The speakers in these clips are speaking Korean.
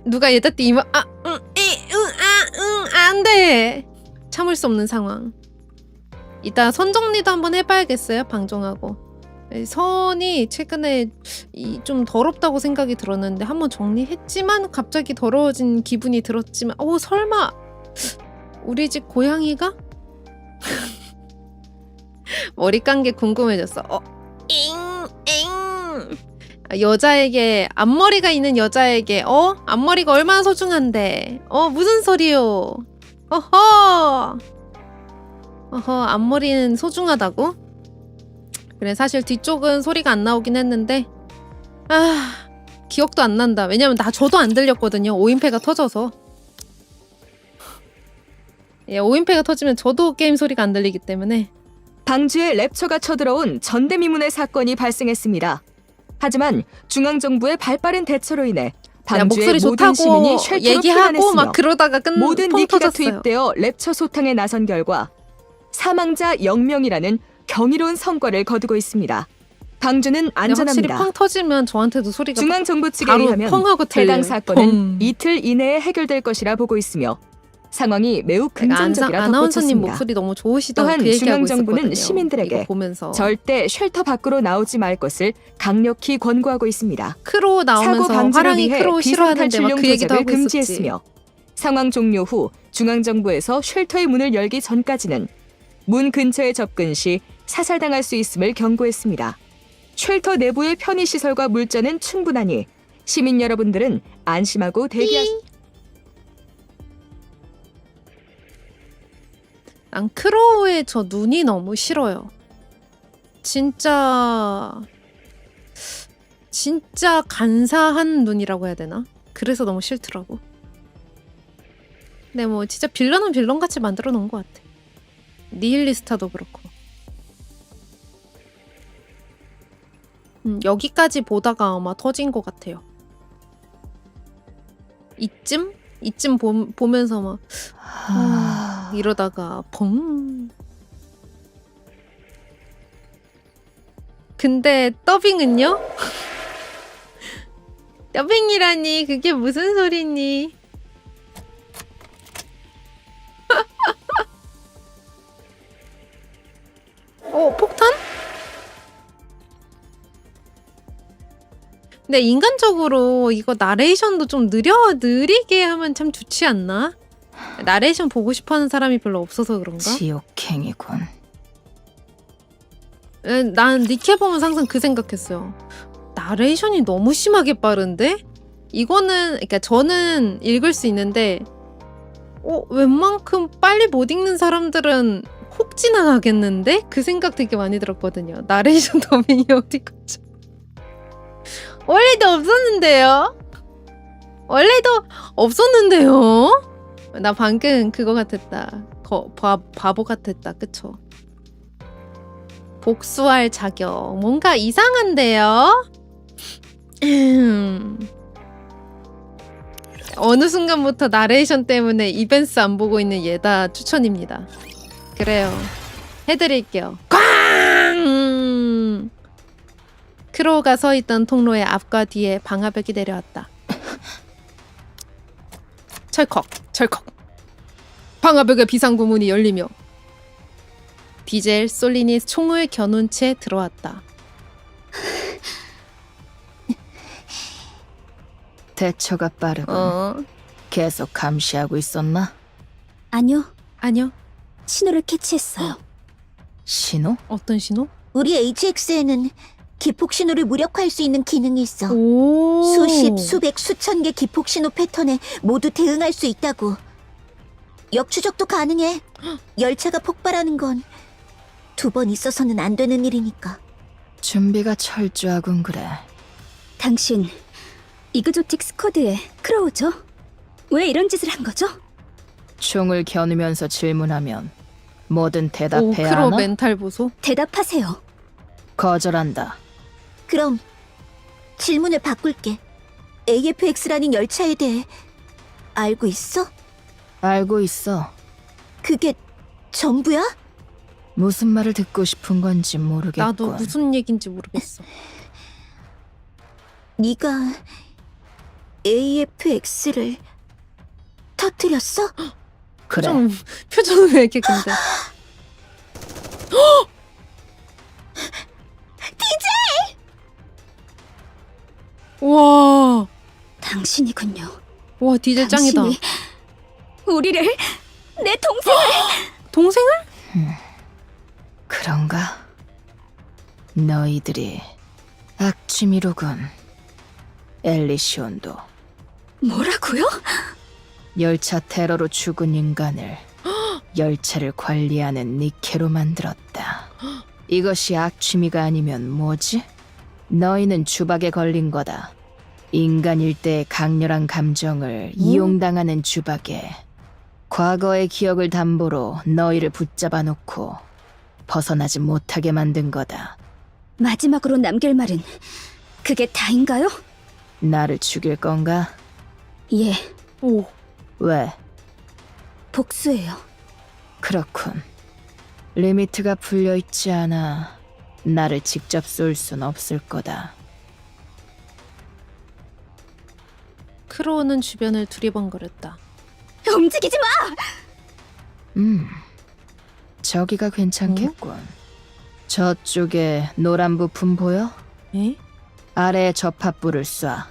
누가 얘한테 이마 안 돼. 참을 수 없는 상황. 이따 선 정리도 한번 해봐야겠어요. 방종하고. 선이 최근에 좀 더럽다고 생각이 들었는데 한번 정리했지만 갑자기 더러워진 기분이 들었지만 설마 우리 집 고양이가? 머리 깐 게 궁금해졌어. 여자에게 앞머리가 있는 여자에게 앞머리가 얼마나 소중한데 무슨 소리요? 어허 앞머리는 소중하다고? 그래 사실 뒤쪽은 소리가 안 나오긴 했는데 기억도 안 난다. 왜냐면 저도 안 들렸거든요. 오인패가 터져서. 오인패가 터지면 저도 게임 소리가 안 들리기 때문에. 방주에 랩처가 쳐들어온 전대미문의 사건이 발생했습니다. 하지만 중앙정부의 발빠른 대처로 인해 방주의 목소리 모든 시민이 좋다고 쉘터로 얘기하고 피난했으며 막 그러다가 모든 펑 니키가 터졌어요. 투입되어 랩처 소탕에 나선 결과 사망자 0명이라는 경이로운 성과를 거두고 있습니다. 방주는 근데 확실히 안전합니다. 펑 터지면 저한테도 소리가 중앙정부 측에 바로 의하면 펑하고 들려요. 해당 사건은 펑. 이틀 이내에 해결될 것이라 보고 있으며 상황이 매우 긍정적이라 아나운서님 덧붙였습니다. 목소리 너무 좋으시다고 또한 그 얘기하고 중앙정부는 있었거든요. 시민들에게 이거 보면서 절대 쉘터 밖으로 나오지 말 것을 강력히 권고하고 있습니다. 크로 사고 나오면서 방지를 화랑이 위해 크로 싫어하는데 막 비상탈출용 그 얘기도 조작을 하고 있었지. 금지했으며 상황 종료 후 중앙정부에서 쉘터의 문을 열기 전까지는 문 근처에 접근 시 사살당할 수 있음을 경고했습니다. 쉘터 내부의 편의시설과 물자는 충분하니 시민 여러분들은 안심하고 대기하십시오. 난 크로우의 저 눈이 너무 싫어요. 진짜 간사한 눈이라고 해야 되나? 그래서 너무 싫더라고. 근데 뭐 진짜 빌런은 빌런같이 만들어 놓은 것 같아. 니힐리스타도 그렇고. 여기까지 보다가 아마 터진 것 같아요. 이쯤 보면서 막 이러다가 펑. 근데 더빙은요? 더빙이라니 그게 무슨 소리니? 폭탄? 근데 인간적으로 이거 나레이션도 좀 느리게 하면 참 좋지 않나? 나레이션 보고 싶어하는 사람이 별로 없어서 그런가? 지옥행이군. 난 니케 보면 항상 그 생각했어요. 나레이션이 너무 심하게 빠른데? 이거는 그러니까 저는 읽을 수 있는데 웬만큼 빨리 못 읽는 사람들은 콕 지나가겠는데? 그 생각 되게 많이 들었거든요. 나레이션 더빙이 어디 갔죠? 원래도 없었는데요? 나 방금 그거 같았다. 바보 같았다. 그쵸? 복수할 자격. 뭔가 이상한데요? 어느 순간부터 나레이션 때문에 이벤스 안 보고 있는 얘다 추천입니다. 그래요. 해드릴게요. 꽝! 크로우가 서있던 통로의 앞과 뒤에 방화벽이 내려왔다. 철컥. 방화벽의 비상구문이 열리며 디젤 솔린이 총을 겨눈 채 들어왔다. 대처가 빠르군. 계속 감시하고 있었나? 아니요. 신호를 캐치했어요. 신호? 어떤 신호? 우리 HX에는 기폭 신호를 무력화할 수 있는 기능이 있어. 오. 수십, 수백, 수천 개 기폭 신호 패턴에 모두 대응할 수 있다고. 역추적도 가능해. 열차가 폭발하는 건 2번 있어서는 안 되는 일이니까. 준비가 철저하군 그래. 당신 이그조틱 스쿼드의 크로우죠? 왜 이런 짓을 한 거죠? 총을 겨누면서 질문하면 뭐든 오, 대답해야 크로 하나? 멘탈 보소. 대답하세요. 거절한다. 그럼 질문을 바꿀게. AFX라는 열차에 대해 알고 있어? 알고 있어. 그게 전부야? 무슨 말을 듣고 싶은 건지 모르겠군. 나도 무슨 얘긴지 모르겠어. 네가 AFX를 터뜨렸어? 그래. 표정은 왜 이렇게 근데? 와, 당신이군요. 와 디젤 짱이다. 당신이 우리를, 내 동생을. 동생을? 그런가? 너희들이 악취미로군. 엘리시온도 뭐라고요? 열차 테러로 죽은 인간을 열차를 관리하는 니케로 만들었다. 이것이 악취미가 아니면 뭐지? 너희는 주박에 걸린 거다. 인간 일대의 강렬한 감정을 이용당하는 주박에 과거의 기억을 담보로 너희를 붙잡아 놓고 벗어나지 못하게 만든 거다. 마지막으로 남길 말은 그게 다인가요? 나를 죽일 건가? 예, 오, 왜? 복수예요. 그렇군. 리미트가 풀려 있지 않아 나를 직접 쏠 순 없을 거다. 크로우는 주변을 두리번거렸다. 움직이지 마! 저기가 괜찮겠군. 저쪽에 노란 부품 보여? 에? 아래에 접합부를 쏴.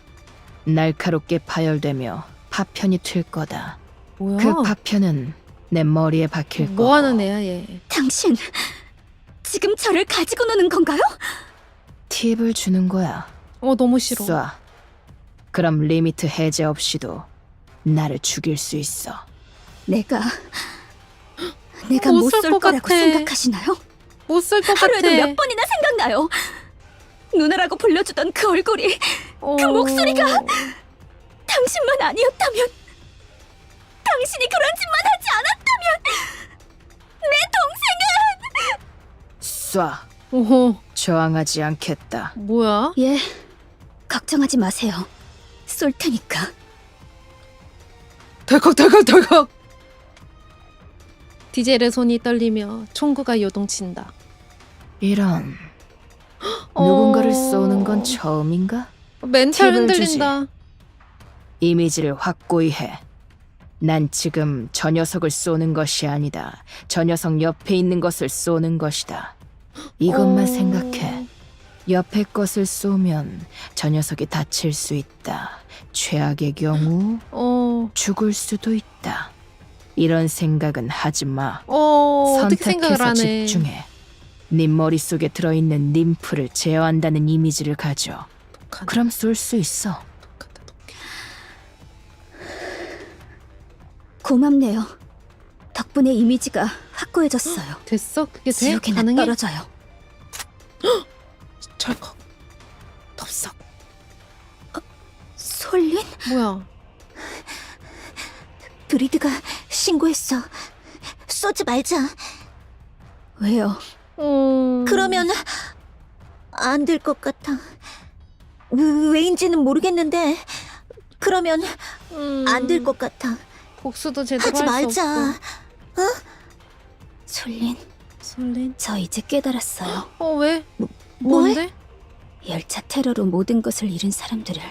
날카롭게 파열되며 파편이 튈 거다. 뭐야? 그 파편은 내 머리에 박힐 거고. 뭐 하는 애야 얘? 당신, 지금 저를 가지고 노는 건가요? 팁을 주는 거야. 너무 싫어. 쏴. 그럼 리미트 해제 없이도 나를 죽일 수 있어. 내가 못 못 쓸 쏠 것 거라고 같아. 생각하시나요? 못 쓸 것 같아. 하루에도 몇 번이나 생각나요. 누나라고 불러주던 그 얼굴이, 그 목소리가 당신만 아니었다면, 당신이 그런 짓만 하지 않았다면, 내 동생은... 쏴. 오호, 저항하지 않겠다. 뭐야? 예, 걱정하지 마세요. 쏠 테니까. 덜컥덜컥덜컥. 디젤의 손이 떨리며 총구가 요동친다. 이런. 어. 누군가를 쏘는 건 처음인가? 멘탈 팁을 흔들린다. 이미지를 확고히 해. 난 지금 저 녀석을 쏘는 것이 아니다. 저 녀석 옆에 있는 것을 쏘는 것이다. 이것만 생각해. 옆에 것을 쏘면 저 녀석이 다칠 수 있다. 최악의 경우 죽을 수도 있다. 이런 생각은 하지 마. 어떻게 생각을 선택해서 하네. 집중해. 네 머릿속에 들어있는 림프를 제어한다는 이미지를 가져. 독하다, 그럼 쏠 수 있어. 독하다, 독해. 고맙네요. 덕분에 이미지가 확고해졌어요. 됐어? 그게 돼? 지옥이나 가능해? 떨어져요. 철컥. 덥석. 솔린? 뭐야? 브리드가 신고했어. 쏘지 말자. 왜요? 그러면 안 될 것 같아. 왜인지는 모르겠는데 그러면 안 될 것 같아. 복수도 제대로 하지 할 수 말자. 없고. 솔린, 솔린? 저 이제 깨달았어요. 왜? 뭐 뭔데? 열차 테러로 모든 것을 잃은 사람들을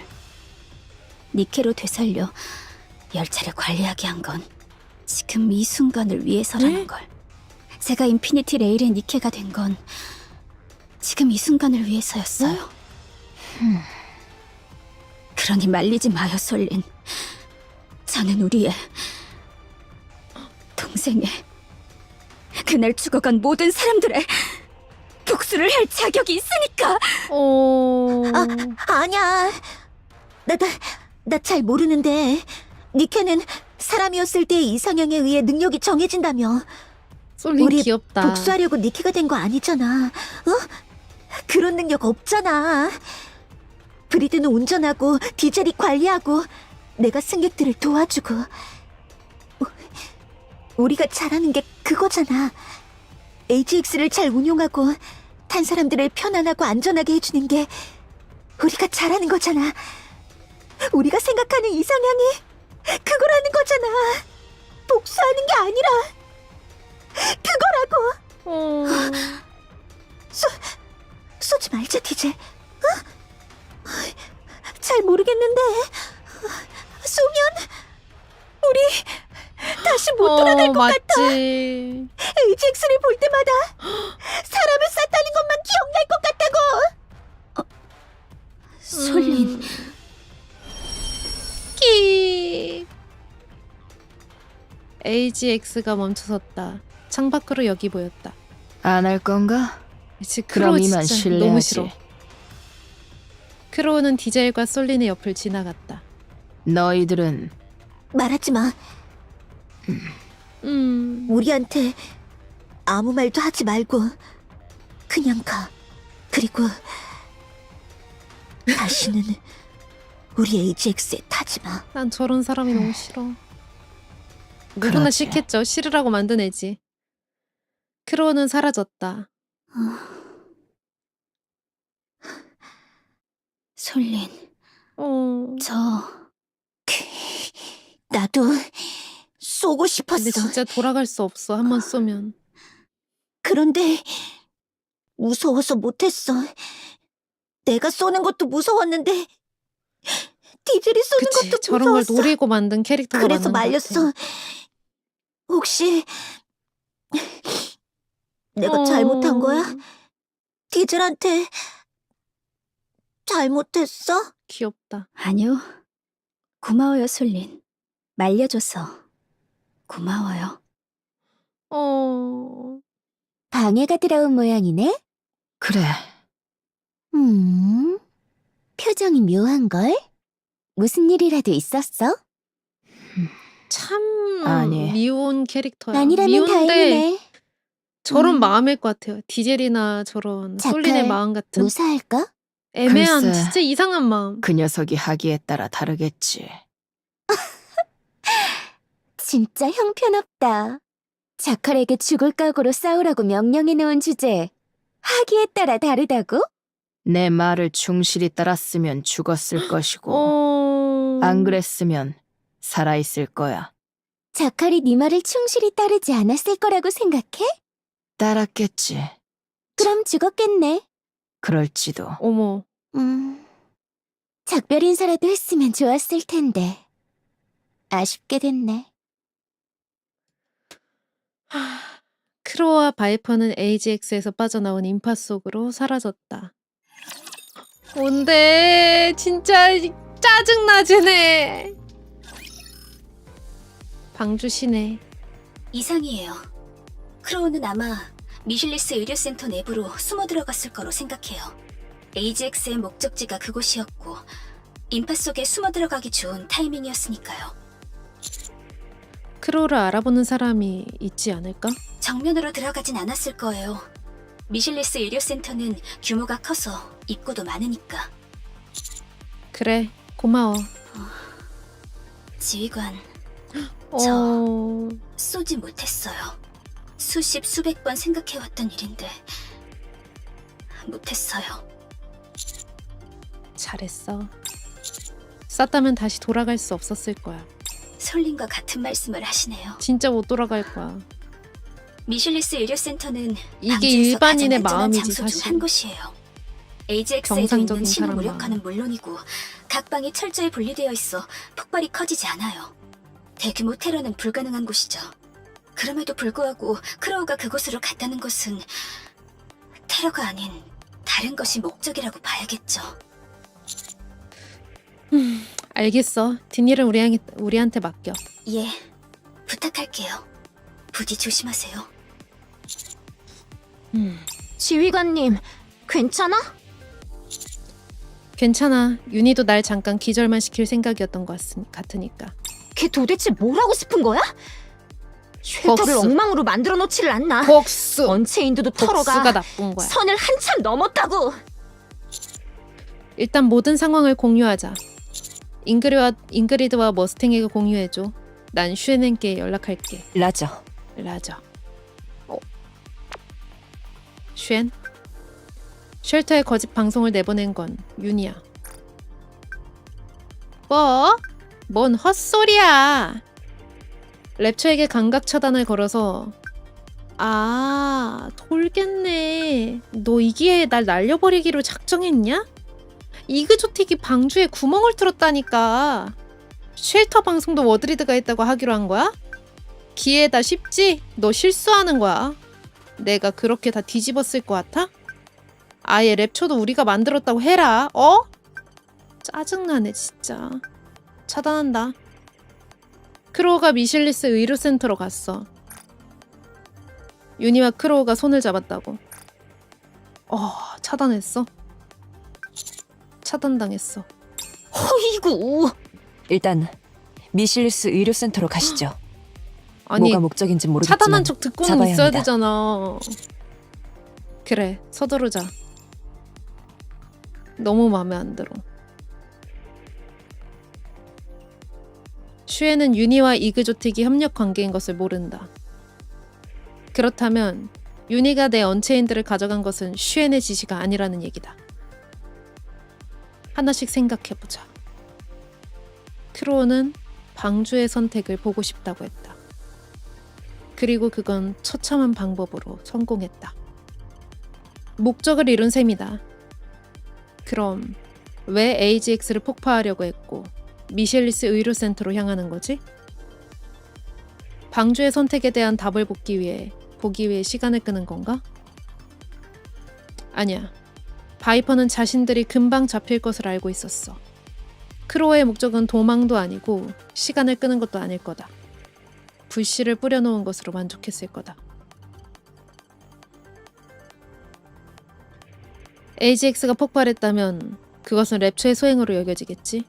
니케로 되살려 열차를 관리하게 한 건 지금 이 순간을 위해서라는 네? 걸. 제가 인피니티 레일의 니케가 된 건 지금 이 순간을 위해서였어요. 그러니 말리지 마요, 솔린. 저는 우리의 동생의 그날 죽어간 모든 사람들의 복수를 할 자격이 있으니까. 아니야. 나 잘 모르는데 니케는 사람이었을 때의 이상형에 의해 능력이 정해진다며. 솔린 우리 귀엽다. 복수하려고 니케가 된 거 아니잖아. 그런 능력 없잖아. 브리드는 운전하고 디젤이 관리하고 내가 승객들을 도와주고. 우리가 잘하는 게 그거잖아. AGX를 잘 운용하고 탄 사람들을 편안하고 안전하게 해주는 게 우리가 잘하는 거잖아. 우리가 생각하는 이상향이 그거라는 거잖아. 복수하는 게 아니라 그거라고. 쏘지 말자, 디젤. 잘 모르겠는데 소면, 우리 다시 못 돌아갈 것 같아. 맞지. AGX를 볼 때마다 사람을 쌌다는 것만 기억날 것 같다고. 솔린, 키. AGX가 멈춰섰다. 창밖으로 여기 보였다. 안 할 건가? 그치, 그럼 크로우 이만 진짜 실례하지. 너무 싫어. 크로우는 디젤과 솔린의 옆을 지나갔다. 너희들은 말하지 마. 우리한테 아무 말도 하지 말고 그냥 가. 그리고 다시는 우리 AGX에 타지 마. 난 저런 사람이 너무 싫어. 누구나 그러지. 싫겠죠. 싫으라고 만든 애지. 크로우는 사라졌다. 솔린, 어. 나도 쏘고 싶었어. 근데 진짜 돌아갈 수 없어. 한 번 쏘면. 그런데 무서워서 못했어. 내가 쏘는 것도 무서웠는데 디젤이 쏘는 그치. 것도 저런 걸 무서웠어. 노리고 만든 캐릭터가 그래서 많은 것 말렸어. 같아. 혹시 내가 잘못한 거야? 디젤한테 잘못했어? 귀엽다. 아니요. 고마워요, 솔린. 말려줘서 고마워요. 방해가 들어온 모양이네? 그래. 표정이 묘한걸? 무슨 일이라도 있었어? 참 아니. 미운 캐릭터야. 아니라면 미운데 다행이네. 저런 마음일 것 같아요. 디젤이나 저런 자칼, 솔린의 마음 같은 무사할까? 애매한 글쎄. 진짜 이상한 마음. 그 녀석이 하기에 따라 다르겠지. 진짜 형편없다. 자칼에게 죽을 각오로 싸우라고 명령해놓은 주제에 하기에 따라 다르다고? 내 말을 충실히 따랐으면 죽었을 것이고 안 그랬으면 살아있을 거야. 자칼이 네 말을 충실히 따르지 않았을 거라고 생각해? 따랐겠지. 그럼 죽었겠네. 그럴지도. 어머. 작별 인사라도 했으면 좋았을 텐데. 아쉽게 됐네. 크로와 바이퍼는 AGX에서 빠져나온 인파 속으로 사라졌다. 뭔데 진짜 짜증나지네. 방주시네. 이상이에요. 크로우는 아마 미실리스 의료센터 내부로 숨어 들어갔을 거로 생각해요. AGX의 목적지가 그곳이었고 인파 속에 숨어 들어가기 좋은 타이밍이었으니까요. 크로우를 알아보는 사람이 있지 않을까? 정면으로 들어가진 않았을 거예요. 미실리스 의료센터는 규모가 커서 입구도 많으니까. 그래, 고마워. 지휘관, 어... 쏘지 못했어요. 수십 수백 번 생각해왔던 일인데 못했어요. 잘했어. 쐈다면 다시 돌아갈 수 없었을 거야. 솔린과 같은 말씀을 하시네요. 진짜 못 돌아갈 거야. 미실리스 의료센터는 이게 방주에서 일반인의 가장 안전한 마음이지, 장소 중 사실. 한 곳이에요. AGX에도 정상적인 있는 신호 사람 무력화는 물론이고 각 방이 철저히 분리되어 있어 폭발이 커지지 않아요. 대규모 테러는 불가능한 곳이죠. 그럼에도 불구하고 크로우가 그곳으로 갔다는 것은 테러가 아닌 다른 것이 목적이라고 봐야겠죠. 알겠어. 뒷일은 우리한테 맡겨. 예, 부탁할게요. 부디 조심하세요. 지휘관님, 괜찮아? 괜찮아. 윤희도 날 잠깐 기절만 시킬 생각이었던 것 같으니까. 걔 도대체 뭘 하고 싶은 거야? 쉘터를 복수. 엉망으로 만들어 놓지를 않나? 복수! 언체인드도 복수가 털어가. 나쁜 거야. 선을 한참 넘었다고. 일단 모든 상황을 공유하자. 잉그리드와 머스탱에게 공유해줘. 난 슈엔엔께 연락할게. 라저. 라저. 슈엔? 쉘터에 거짓 방송을 내보낸 건 윤이야. 뭐? 뭔 헛소리야. 랩처에게 감각 처단을 걸어서 돌겠네. 너 이 기회에 날 날려버리기로 작정했냐? 이그조틱이 방주에 구멍을 뚫었다니까. 쉘터 방송도 워드리드가 했다고 하기로 한 거야? 기회다 쉽지? 너 실수하는 거야. 내가 그렇게 다 뒤집었을 것 같아? 아예 랩초도 우리가 만들었다고 해라. 어? 짜증나네 진짜. 차단한다. 크로우가 미실리스 의료센터로 갔어. 유니와 크로우가 손을 잡았다고. 차단했어? 차단당했어. 허이구. 일단 미실리스 의료센터로 가시죠. 아니 뭐가 목적인지 모르겠지만 차단한 척 듣고는 잡아야 있어야 합니다. 되잖아. 그래, 서두르자. 너무 마음에 안 들어. 슈에는 유니와 이그조틱이 협력 관계인 것을 모른다. 그렇다면 유니가 내 언체인들을 가져간 것은 슈엔의 지시가 아니라는 얘기다. 하나씩 생각해보자. 크로우는 방주의 선택을 보고 싶다고 했다. 그리고 그건 처참한 방법으로 성공했다. 목적을 이룬 셈이다. 그럼 왜 AGX를 폭파하려고 했고 미실리스 의료센터로 향하는 거지? 방주의 선택에 대한 답을 보기 위해 시간을 끄는 건가? 아니야. 바이퍼는 자신들이 금방 잡힐 것을 알고 있었어. 크로우의 목적은 도망도 아니고 시간을 끄는 것도 아닐 거다. 불씨를 뿌려놓은 것으로 만족했을 거다. AGX가 폭발했다면 그것은 랩처의 소행으로 여겨지겠지?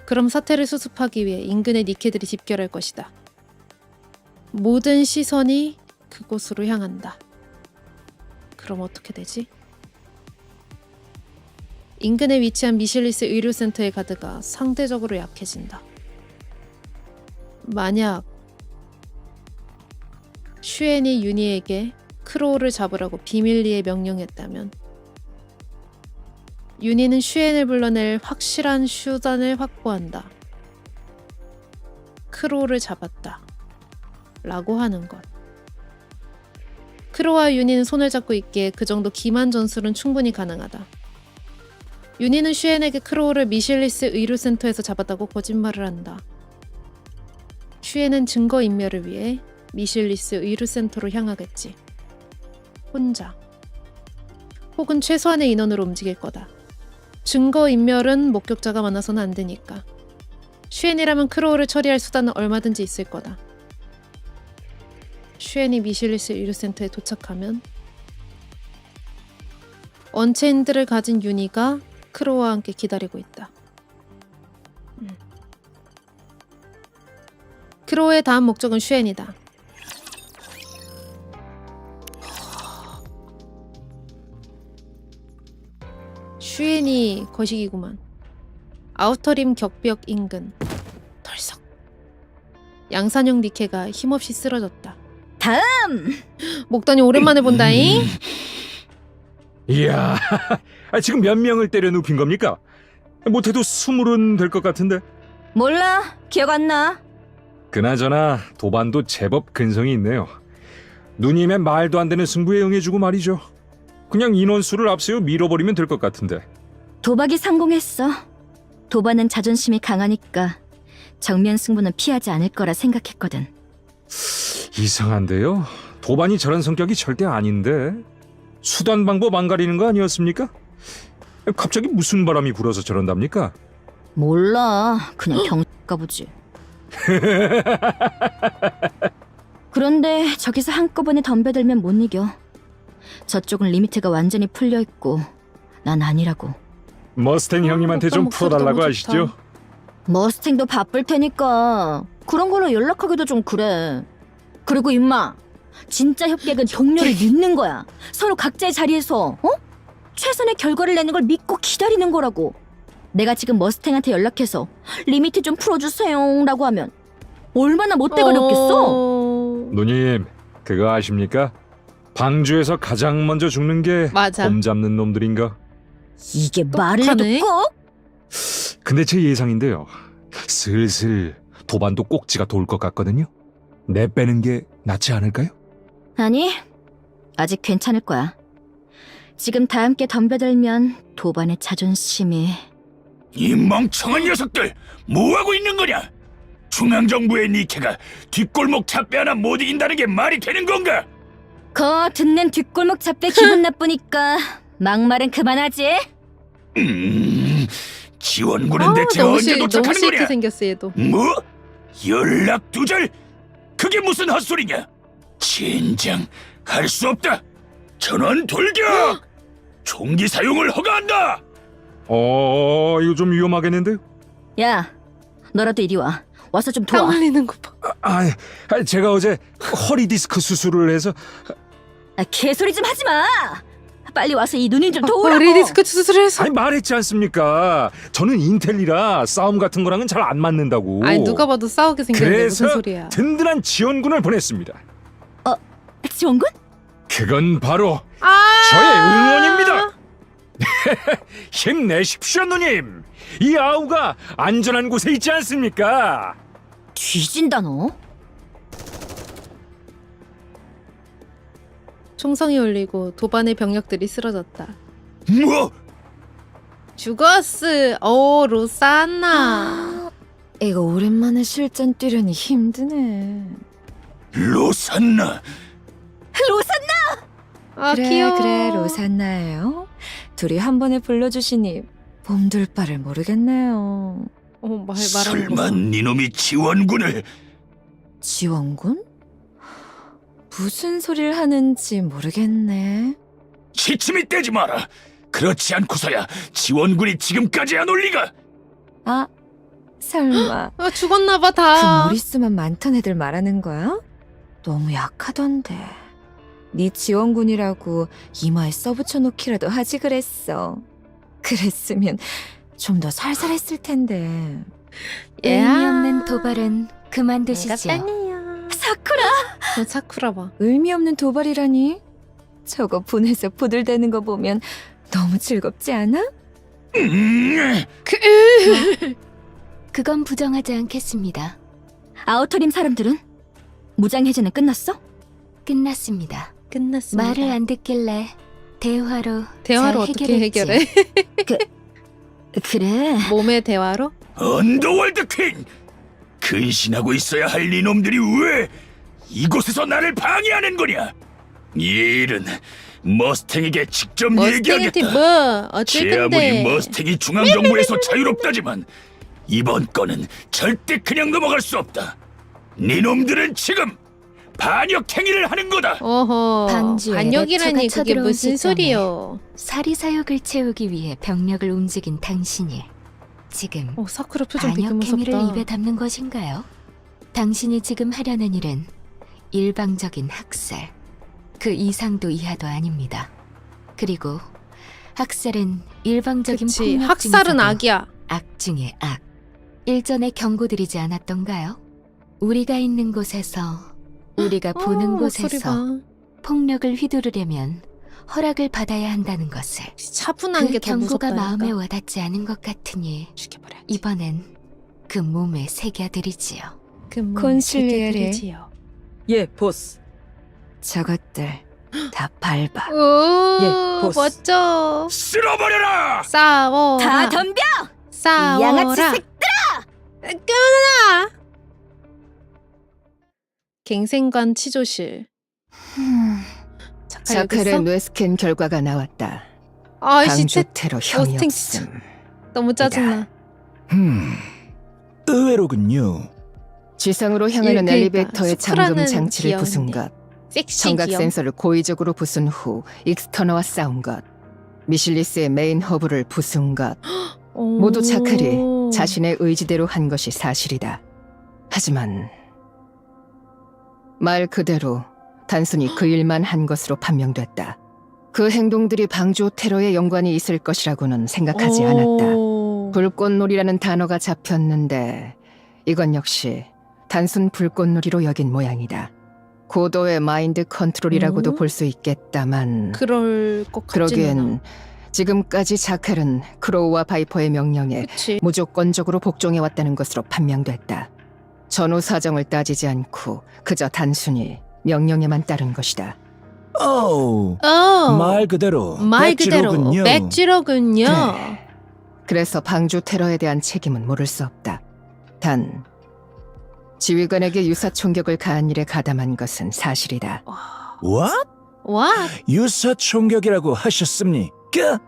그럼 사태를 수습하기 위해 인근의 니케들이 집결할 것이다. 모든 시선이 그곳으로 향한다. 그럼 어떻게 되지? 인근에 위치한 미실리스 의료센터의 가드가 상대적으로 약해진다. 만약 슈엔이 유니에게 크로우를 잡으라고 비밀리에 명령했다면 유니는 슈엔을 불러낼 확실한 수단을 확보한다. 크로우를 잡았다. 라고 하는 것. 크로우와 유니는 손을 잡고 있기에 그 정도 기만 전술은 충분히 가능하다. 유니는 슈엔에게 크로우를 미실리스 의료센터에서 잡았다고 거짓말을 한다. 슈엔은 증거인멸을 위해 미실리스 의료센터로 향하겠지. 혼자. 혹은 최소한의 인원으로 움직일 거다. 증거인멸은 목격자가 많아서는 안 되니까. 슈엔이라면 크로우를 처리할 수단은 얼마든지 있을 거다. 슈엔이 미실리스 의료센터에 도착하면 언체인들을 가진 유니가 크로우와 함께 기다리고 있다. 크로우의 다음 목적은 슈엔이다. 슈엔이 거식이구만. 아우터림 격벽 인근. 덜썩. 양산형 니케가 힘없이 쓰러졌다. 다음! 목단이 오랜만에 본다잉? 이야, 지금 몇 명을 때려 눕힌 겁니까? 못해도 20은 될 것 같은데. 몰라. 기억 안 나. 그나저나 도반도 제법 근성이 있네요. 누님의 말도 안 되는 승부에 응해주고 말이죠. 그냥 인원수를 앞세워 밀어버리면 될 것 같은데. 도박이 성공했어. 도반은 자존심이 강하니까 정면 승부는 피하지 않을 거라 생각했거든. 이상한데요? 도반이 저런 성격이 절대 아닌데. 수단 방법 안 가리는 거 아니었습니까? 갑자기 무슨 바람이 불어서 저런답니까? 몰라. 그냥 경가 보지. 그런데 저기서 한꺼번에 덤벼들면 못 이겨. 저쪽은 리미트가 완전히 풀려 있고 난 아니라고. 머스탱 형님한테 좀 목소리 풀어달라고 너무 하시죠. 좋다. 머스탱도 바쁠 테니까 그런 걸로 연락하기도 좀 그래. 그리고 임마, 진짜 협객은 격려를 믿는 거야. 서로 각자의 자리에서 최선의 결과를 내는 걸 믿고 기다리는 거라고. 내가 지금 머스탱한테 연락해서 리미트 좀 풀어주세요 라고 하면 얼마나 못되거렸겠어. 누님, 그거 아십니까? 방주에서 가장 먼저 죽는 게 맞아. 곰 잡는 놈들인가? 이게 말을 해도 똑똑하네. 꼭? 근데 제 예상인데요. 슬슬 도반도 꼭지가 돌 것 같거든요. 내빼는 게 낫지 않을까요? 아니, 아직 괜찮을 거야. 지금 다 함께 덤벼들면 도반의 자존심이 이 멍청한 녀석들 뭐하고 있는 거냐? 중앙정부의 니케가 뒷골목 잡배 하나 못 이긴다는 게 말이 되는 건가? 거 듣는 뒷골목 잡배 기분 나쁘니까 막말은 그만하지. 지원군은 대체 언제 너무 도착하는 싫게 거냐? 생겼어 얘도. 뭐? 연락 두절? 그게 무슨 헛소리냐? 진정 할 수 없다. 전원 돌격! 총기 사용을 허가한다. 이거 좀 위험하겠는데? 야, 너라도 이리 와. 와서 좀 땀 도와. 흘리는 거 봐. 제가 어제 허리 디스크 수술을 해서 개소리 좀 하지 마. 빨리 와서 이 누님 좀 도우라고. 머리 디스크 수술해서. 말했지 않습니까? 저는 인텔리라 싸움 같은 거랑은 잘 안 맞는다고. 아니 누가 봐도 싸우게 생겼는데 그래서 무슨 소리야. 든든한 지원군을 보냈습니다. 지원군? 그건 바로 아 저의 응원입니다. 힘내십시오, 누님. 이 아우가 안전한 곳에 있지 않습니까? 뒤진다 너. 총성이 울리고 도반의 병력들이 쓰러졌다. 뭐? 죽었어. 로사나. 이거 오랜만에 실전 뛰려니 힘드네. 로산나. 아 그래 귀여워. 그래 로산나예요. 둘이 한 번에 불러주시니 봄들 바를 모르겠네요. 말하는 거. 설마 니놈이 지원군을? 지원군? 무슨 소리를 하는지 모르겠네. 기침이 떼지 마라. 그렇지 않고서야 지원군이 지금까지 안 올 리가. 아 설마 죽었나봐 그 다. 머릿수만 많던 애들 말하는 거야? 너무 약하던데. 네 지원군이라고 이마에 써붙여 놓기라도 하지 그랬어. 그랬으면 좀 더 살살했을 텐데. 의미 없는 도발은 그만두시죠. 사쿠라! 사쿠라 봐. 의미 없는 도발이라니? 저거 분해서 부들대는 거 보면 너무 즐겁지 않아? 그건 부정하지 않겠습니다. 아우터림 사람들은? 무장 해제는 끝났어? 끝났습니다. 끝났습니다. 말을 안 듣길래 대화로 대화로 잘 어떻게 해결했지. 해결해? 그래. 몸의 대화로? 언더월드 퀸! 근신하고 있어야 할 니놈들이 왜 이곳에서 나를 방해하는 거냐? 이 일은 머스탱에게 직접 머스탱한테 얘기하겠다. 뭐 어쩔 제 아무리 건데. 머스탱이 중앙정부에서 자유롭다지만 이번 건은 절대 그냥 넘어갈 수 없다. 니놈들은 지금 반역 행위를 하는 거다. 어허. 방주에 반역이라니 랩처가 그게 쳐들어온 무슨 시점에 소리요? 사리사욕을 채우기 위해 병력을 움직인 당신이 지금 사쿠라 표정 되게 반역 행위를 무섭다. 입에 담는 것인가요? 당신이 지금 하려는 일은 일방적인 학살, 그 이상도 이하도 아닙니다. 그리고 학살은 일방적인 그치. 폭력 학살은 중에서도 악이야. 악 중의 악. 일전에 경고드리지 않았던가요? 우리가 있는 곳에서, 우리가 보는 목소리 곳에서 봐. 폭력을 휘두르려면 허락을 받아야 한다는 것을. 차분한 그 게 더 경고가 무섭다니까. 마음에 와닿지 않은 것 같으니 죽여버려야지. 이번엔 그 몸에 새겨드리지요. 그 몸 콘실리에레. 새겨드리지요. 예, 보스. 저것들 다 밟아. 오, 예, 보스. 멋져. 쓸어버려라! 싸워라. 다 덤벼! 싸워라. 양아치 끊어라. 갱생관 치조실. 자칼의 뇌스캔 결과가 나왔다. 아이 방주 진짜 테러 형이 머스탱 없음. 너무 짜증나. 의외로군요. 지상으로 향하는 그러니까 엘리베이터의 잠금 수쿠라는 장치를 부순 귀여운데. 것, 섹시 청각 귀여움. 센서를 고의적으로 부순 후 익스터너와 싸운 것, 미실리스의 메인 허브를 부순 것, 모두 자칼이 자신의 의지대로 한 것이 사실이다. 하지만 말 그대로 단순히 그 일만 한 것으로 판명됐다. 그 행동들이 방주 테러에 연관이 있을 것이라고는 생각하지 않았다. 불꽃놀이라는 단어가 잡혔는데 이건 역시 단순 불꽃놀이로 여긴 모양이다. 고도의 마인드 컨트롤이라고도 볼 수 있겠다만 그럴 것 같지는 않아. 그러기엔 지금까지 자칼은 크로우와 바이퍼의 명령에 그치. 무조건적으로 복종해왔다는 것으로 판명됐다. 전후 사정을 따지지 않고 그저 단순히 명령에만 따른 것이다. 오, 말 그대로 그대로 백지로군요. 그래. 그래서 방주 테러에 대한 책임은 물을 수 없다. 단, 지휘관에게 유사 총격을 가한 일에 가담한 것은 사실이다. What? 와, 유사 총격이라고 하셨습니까?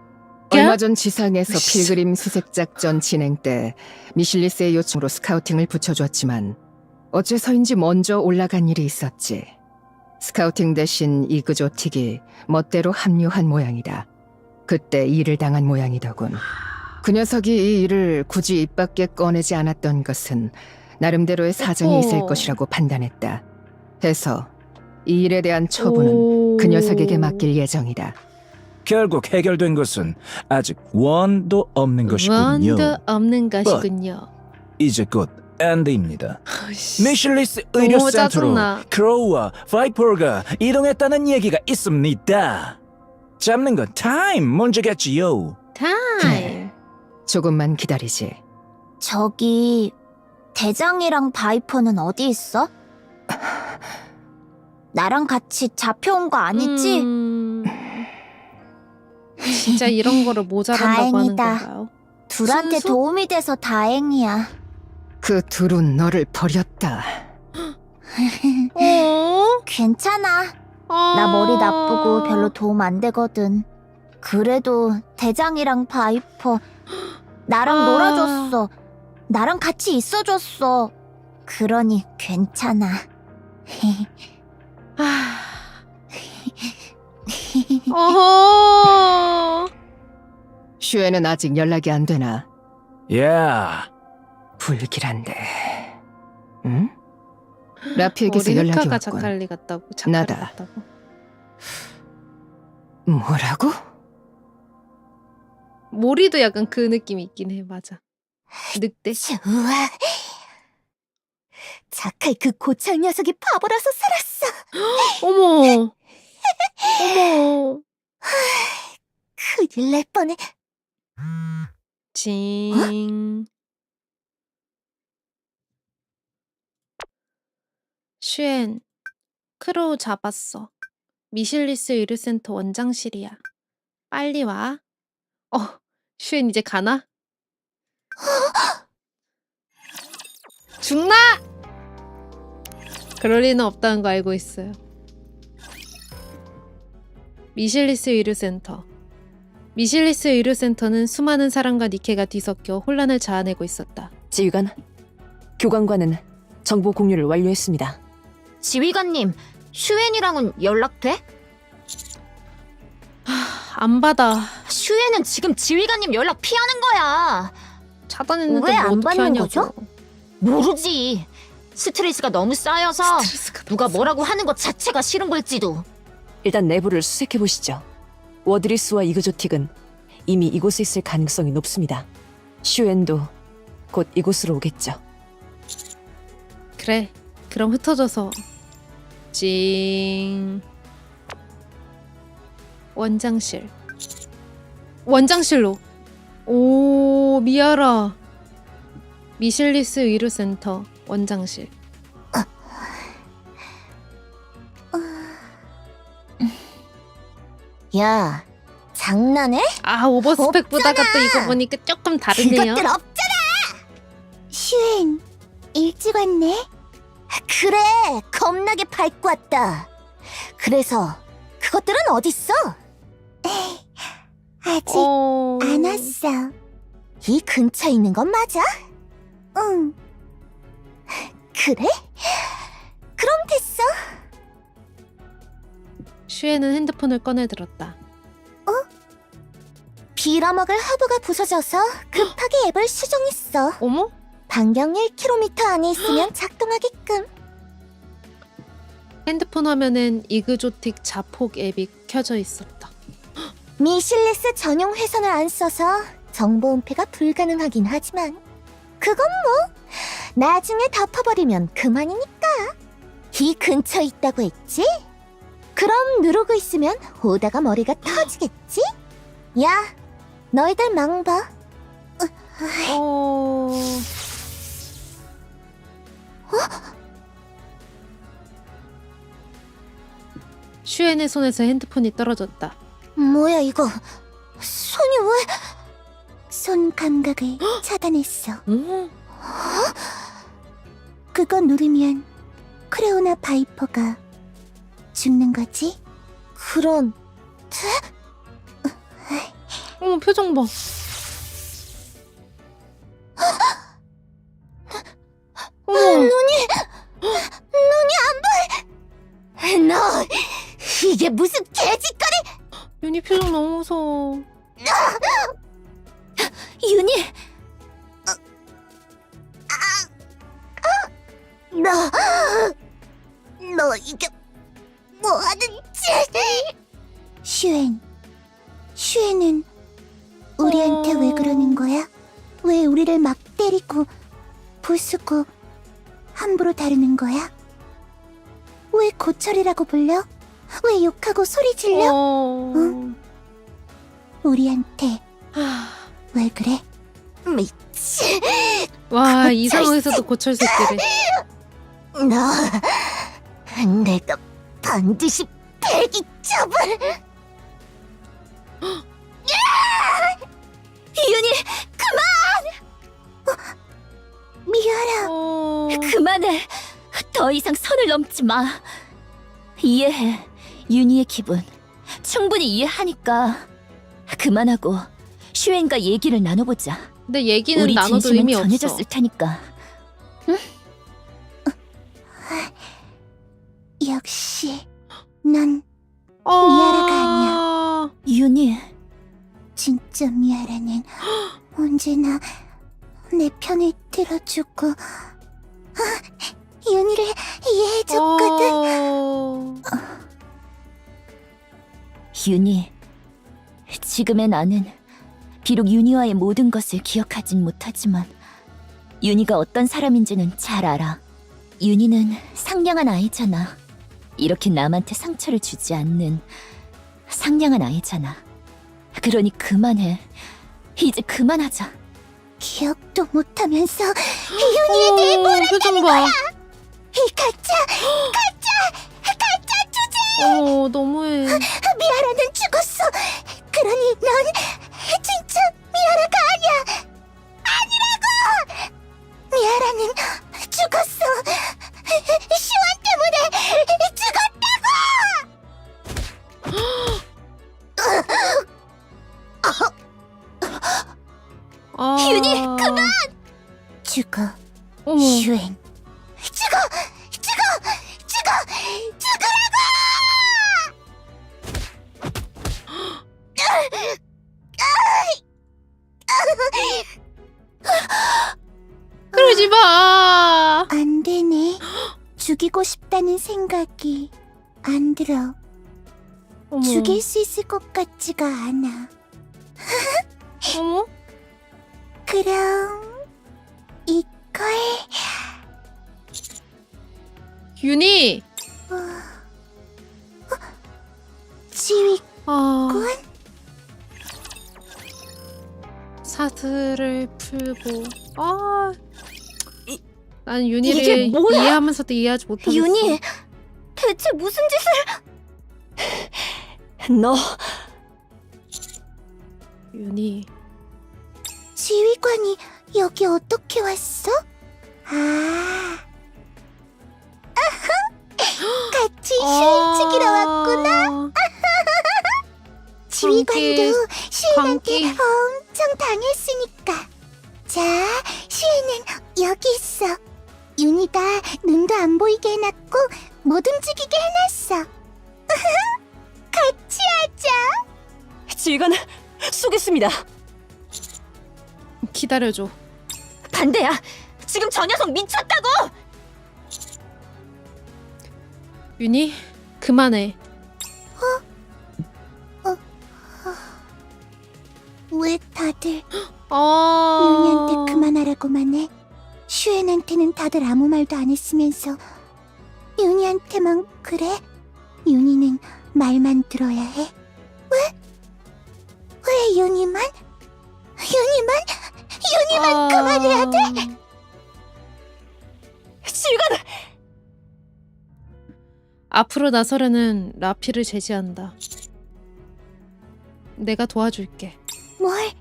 얼마 전 지상에서 필그림 수색 작전 진행 때 미실리스의 요청으로 스카우팅을 붙여줬지만 어째서인지 먼저 올라간 일이 있었지. 스카우팅 대신 이그조틱이 멋대로 합류한 모양이다. 그때 일을 당한 모양이더군. 그 녀석이 이 일을 굳이 입 밖에 꺼내지 않았던 것은 나름대로의 사정이 어허. 있을 것이라고 판단했다. 해서 이 일에 대한 처분은 그 녀석에게 맡길 예정이다. 결국 해결된 것은 아직 원도 없는 것이군요. 원도 없는 것이군요. 이제 곧 엔드입니다. 아이씨. 미실리스 너무 의료센터로 짜증나. 크로우와 바이퍼가 이동했다는 얘기가 있습니다. 잡는 건 타임 문제겠지요. 타임. 조금만 기다리지. 저기 대장이랑 바이퍼는 어디 있어? 나랑 같이 잡혀온 거 아니지? 진짜 이런 거를 모자란다고 하는 다행이다. 건가요? 둘한테 순수? 도움이 돼서 다행이야. 그 둘은 너를 버렸다. 어? 괜찮아. 아. 나 머리 나쁘고 별로 도움 안 되거든. 그래도 대장이랑 바이퍼 나랑 아. 놀아줬어. 나랑 같이 있어줬어. 그러니 괜찮아. 어허. 슈에는 아직 연락이 안 되나? 야, 불길한데. 응? 라피에게서 우리 연락이 흑화가 왔군. 자칼리 같다고. 자칼리 나다. 같다고. 뭐라고? 모리도 약간 그 느낌이 있긴 해. 맞아. 늑대. 우와. 자칼 그 고창 녀석이 바보라서 살았어. 어머. 어머. 큰일 날 뻔해. 징. 슈엔, 크로우 잡았어. 미실리스 의료센터 원장실이야. 빨리 와. 슈엔 이제 가나? 죽나? 그럴 리는 없다는 거 알고 있어요. 미실리스 의료센터. 미실리스 의료센터는 수많은 사람과 니케가 뒤섞여 혼란을 자아내고 있었다. 지휘관, 교관과는 정보 공유를 완료했습니다. 지휘관님, 슈엔이랑은 연락돼? 안 받아. 슈엔은 지금 지휘관님 연락 피하는 거야. 차단했는데 왜 뭐 안 어떻게 받는 하냐고. 거죠? 모르지. 스트레스가 너무 쌓여서 스트레스가 누가 너무 뭐라고 하는 것 자체가 싫은 걸지도. 일단 내부를 수색해보시죠. 워드리스와 이그조틱은 이미 이곳에 있을 가능성이 높습니다. 슈엔도 곧 이곳으로 오겠죠. 그래. 그럼 흩어져서 징. 원장실로. 오, 미아라. 미실리스 의료센터 원장실. 야, 장난해? 아, 오버스펙 보다가 또 없잖아. 이거 보니까 조금 다르네요. 그것들 없잖아. 슈엔, 일찍 왔네. 그래, 겁나게 밟고 왔다. 그래서 그것들은 어딨어? 아직 안 왔어. 이 근처에 있는 건 맞아? 응. 그래? 그럼 됐어. 슈에는 핸드폰을 꺼내 들었다. 빌어먹을 허브가 부서져서 급하게 앱을 수정했어. 어머? 반경 1km 안에 있으면 작동하게끔. 핸드폰 화면엔 이그조틱 자폭 앱이 켜져 있었다. 미실리스 전용 회선을 안 써서 정보 은폐가 불가능하긴 하지만 그건 뭐 나중에 덮어버리면 그만이니까. 이 근처에 있다고 했지? 그럼 누르고 있으면 오다가 머리가 터지겠지? 야, 너희들 망봐. 슈엔의 손에서 핸드폰이 떨어졌다. 뭐야 이거? 손이 왜... 손 감각을 차단했어. 오, 그거 누르면 크레오나 바이퍼가 죽는 거지? 그런... 어머 표정 봐. 어머, 너 이게 무슨 개짓거리! 윤희 표정 너무 무서워. 윤희! 너 이게 뭐하는 짓? 슈엔은 우리한테 왜 그러는 거야? 왜 우리를 막 때리고 부수고 함부로 다루는 거야? 왜 고철이라고 불러? 왜 욕하고 소리 질러? 응? 우리한테 왜 그래? 미치! 와, 이 고철 상황에서도 고철 새끼를. 너 내가 반드시 패기 잡을. 윤희 그만! 미아라 어... 그만해. 더 이상 선을 넘지 마. 이해해. 윤희의 기분. 충분히 이해하니까. 그만하고 슈엔과 얘기를 나눠보자. 근데 얘기는 우리 나눠도 진심은 의미 없어. 전해졌을 테니까. 역시 넌 아... 미아라가 아니야. 윤희, 진짜 미아라는 언제나 내 편을 들어주고 윤희를 이해해줬거든. 윤희. 지금의 나는 비록 윤희와의 모든 것을 기억하진 못하지만 윤희가 어떤 사람인지는 잘 알아. 윤희는 상냥한 아이잖아. 이렇게 남한테 상처를 주지 않는 상냥한 아이잖아. 그러니 그만해. 이제 그만하자. 기억도 못하면서 윤희에 대해 뭐라 표정 봐. 이 가짜 주제! 너무해. 미아라는 죽었어. 그러니 넌 진짜 미아라가 아니야. 아니라고! 미아라는 죽었어. 시완 때문에 죽었다고! 아... 윤희, 그만! 죽어. 어머. 슈엔. 죽으라고! 그러지 마. 안 되네. 죽이고 싶다는 생각이 안 들어. 어머. 죽일 수 있을 것 같지가 않아. 어머. 그럼 이걸 윤희. 지휘 아. 군? 사슬을 풀고. 아. 난 윤희를 이게 뭐야? 이해하면서도 이해하지 못하겠어. 윤희, 대체 무슨 짓을? 너 윤희. 지휘관이 여기 어떻게 왔어? 같이 슈엔 죽이러 왔구나. 지휘관도 슈엔한테 광기. 엄청 당했으니까. 자, 슈엔은 여기 있어. 윤희가 눈도 안 보이게 해놨고 못 움직이게 해놨어. 같이 하자. 지휘관 쏘겠습니다. 기다려줘. 반대야. 지금 저 녀석 미쳤다고. 윤희, 그만해. 왜 다들 아. 윤희한테 그만하라고만 해? 슈엔한테는 다들 아무 말도 안 했으면서 윤희한테만 그래? 윤희는 말만 들어야 해? 왜 윤희만? 윤희만 그만해야 돼? 지휘관 앞으로 나서려는 라피를 제지한다. 내가 도와줄게. 뭘?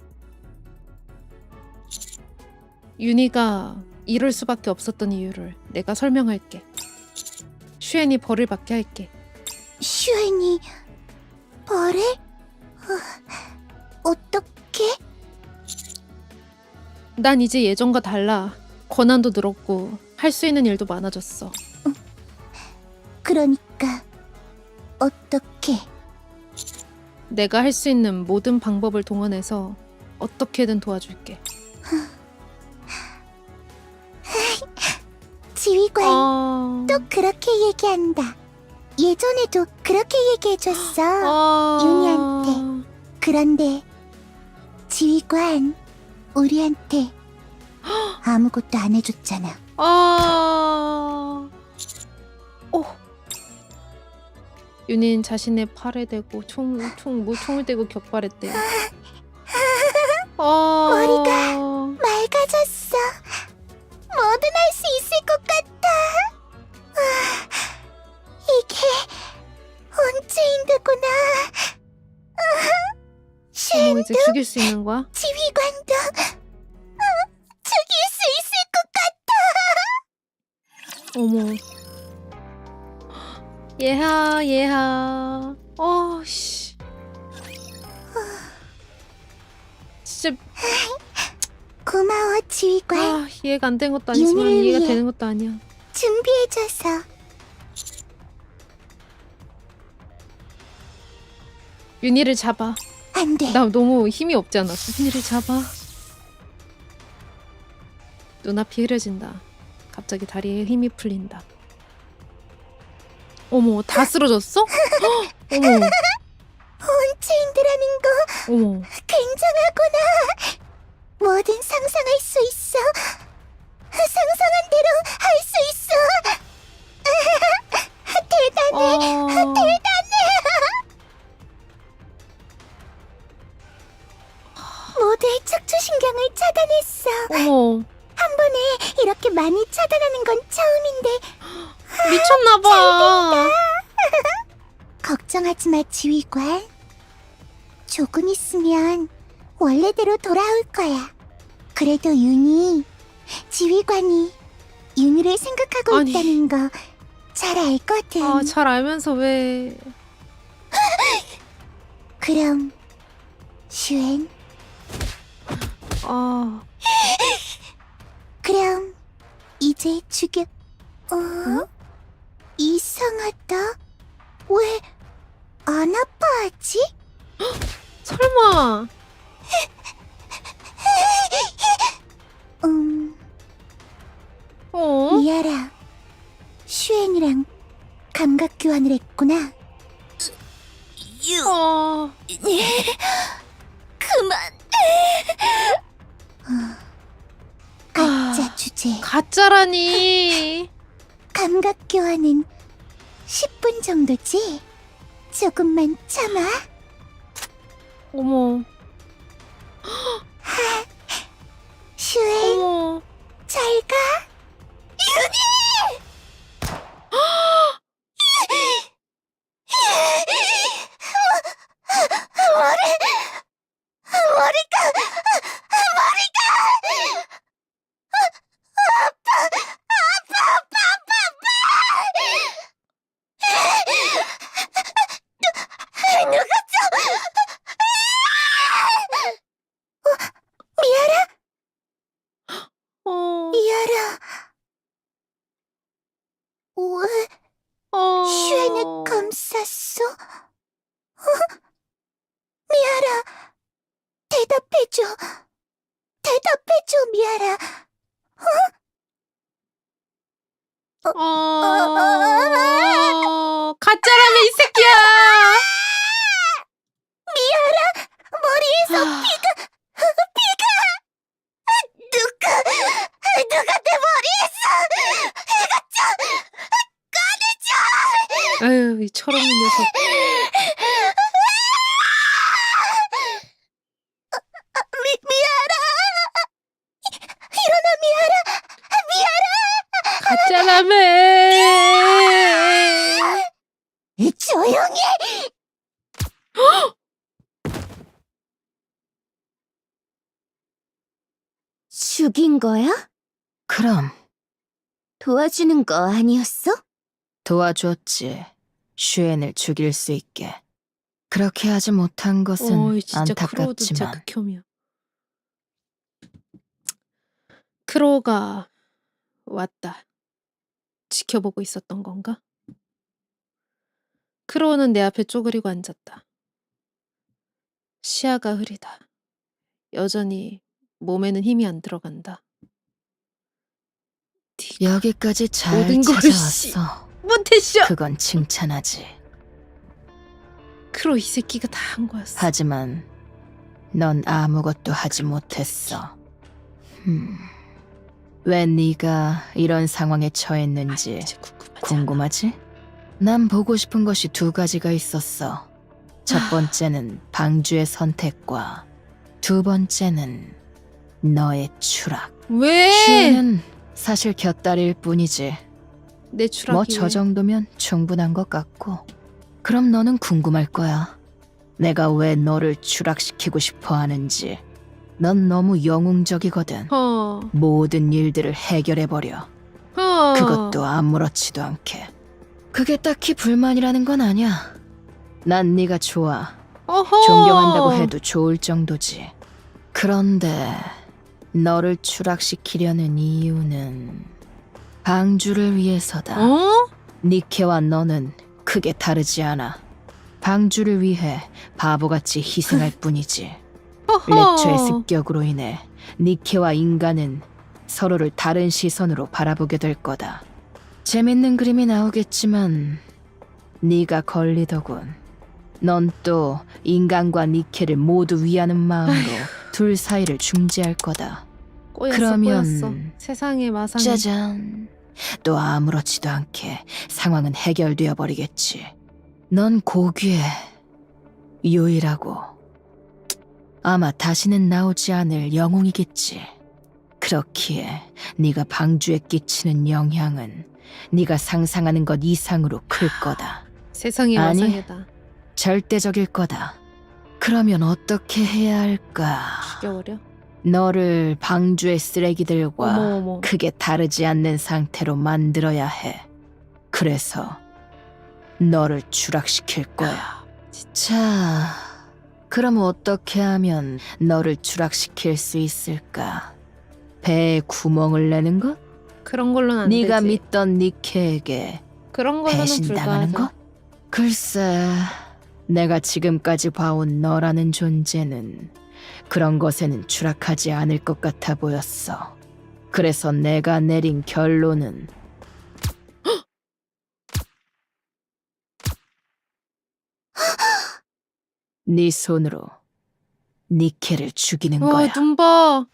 윤희가 이럴 수밖에 없었던 이유를 내가 설명할게. 슈엔이 벌을 받게 할게. 슈엔이 벌을? 어떻게? 난 이제 예전과 달라. 권한도 늘었고 할 수 있는 일도 많아졌어. 그러니까 어떻게? 내가 할 수 있는 모든 방법을 동원해서 어떻게든 도와줄게. 지휘관 또 그렇게 얘기한다. 예전에도 그렇게 얘기해줬어. 윤희한테. 그런데 지휘관 우리한테 아무것도 안 해줬잖아. 윤희는 자신의 팔에 대고 총을 대고 격발했대. 머리가 맑아졌어. 뭐든 할 수 있을 것 같아. 이게 온체인드구나. 어머, 이제 죽일 수 있는 거야? 지휘관도 죽일 수 있을 것 같아. 어머. 예하. 씨. 진짜 고마워 지휘관. 이해가 안 된 것도 아니지만 윤희를 이해가 위해. 되는 것도 아니야. 준비해줘서. 윤희를 잡아. 안 돼. 나 너무 힘이 없지 않았어? 윤희를 잡아. 눈앞이 흐려진다. 갑자기 다리에 힘이 풀린다. 어머, 다 쓰러졌어? 헉, 어머, 온체인드라는 거 어머. 굉장하구나. 뭐든 상상할 수 있어. 상상한 대로 할 수 있어. 대단해. 모두의 척추신경을 차단했어. 어머, 한 번에 이렇게 많이 차단하는 건 처음인데. 미쳤나봐. 걱정하지 마, 지휘관. 조금 있으면 원래대로 돌아올 거야. 그래도 윤희, 지휘관이 윤희를 생각하고 아니. 있다는 거 잘 알거든. 잘 알면서 왜. 그럼 슈엔, 그럼 이제 죽여. 이상하다. 왜 안 아파하지? 설마. 미아라, 슈엔이랑 감각 교환을 했구나. 그만. 가짜 주제. 가짜라니. 감각 교환은 10분 정도지? 조금만 참아. 어머, 슈엔, 어머. 잘 가. 미아라. 왜 슈엔을 감쌌어? 미아라, 대답해줘. 미아라. 가짜라며, 이 새끼야. 머리에서 누가 내 머리에서 아유, 이 철없는 녀석. 일어나, 가짜라며. 조용히. 죽인 거야? 그럼 도와주는 거 아니었어? 도와줬지. 슈엔을 죽일 수 있게. 그렇게 하지 못한 것은 어이 진짜 크로우도 진짜 안타깝지만 극혐이야. 크로우가 왔다. 지켜보고 있었던 건가? 크로우는 내 앞에 쪼그리고 앉았다. 시야가 흐리다. 여전히 몸에는 힘이 안 들어간다. 네가 여기까지 잘 모든 걸 찾아왔어. 못했어! 그건 칭찬하지. 크로우 이 새끼가 다 한 거였어. 하지만 넌 아무것도 하지 못했어. 왜 네가 이런 상황에 처했는지 이제 궁금하지 않아. 궁금하지? 난 보고 싶은 것이 두 가지가 있었어. 첫 번째는 방주의 선택과 두 번째는 너의 추락. 왜? 슈에는 사실 곁다리일 뿐이지. 내 추락이 뭐 저 정도면 충분한 것 같고. 그럼 너는 궁금할 거야. 내가 왜 너를 추락시키고 싶어 하는지. 넌 너무 영웅적이거든. 모든 일들을 해결해버려. 그것도 아무렇지도 않게. 그게 딱히 불만이라는 건 아니야. 난 네가 좋아. 어허. 존경한다고 해도 좋을 정도지. 그런데 너를 추락시키려는 이유는 방주를 위해서다. 어? 니케와 너는 크게 다르지 않아. 방주를 위해 바보같이 희생할 뿐이지. 렉처의 습격으로 인해 니케와 인간은 서로를 다른 시선으로 바라보게 될 거다. 재밌는 그림이 나오겠지만 네가 걸리더군. 넌 또 인간과 니케를 모두 위하는 마음으로 둘 사이를 중재할 거다. 꼬였어, 그러면 꼬였어. 세상에 마상에. 짜잔. 또 아무렇지도 않게 상황은 해결되어 버리겠지. 넌 고귀해. 유일하고 아마 다시는 나오지 않을 영웅이겠지. 그렇기에 네가 방주에 끼치는 영향은 네가 상상하는 것 이상으로 클 거다. 세상에 아니. 마상이다. 절대적일 거다. 그러면 어떻게 해야 할까? 죽여버려. 너를 방주의 쓰레기들과 어머. 크게 다르지 않는 상태로 만들어야 해. 그래서 너를 추락시킬 거야. 자, 그럼 어떻게 하면 너를 추락시킬 수 있을까? 배에 구멍을 내는 것? 그런 걸로는 안 네가 되지. 믿던 니케에게 그런 걸로는 배신당하는 불가하죠. 것? 글쎄, 내가 지금까지 봐온 너라는 존재는 그런 것에는 추락하지 않을 것 같아 보였어. 그래서 내가 내린 결론은 네 손으로 니케를 죽이는 와, 거야. 눈 봐.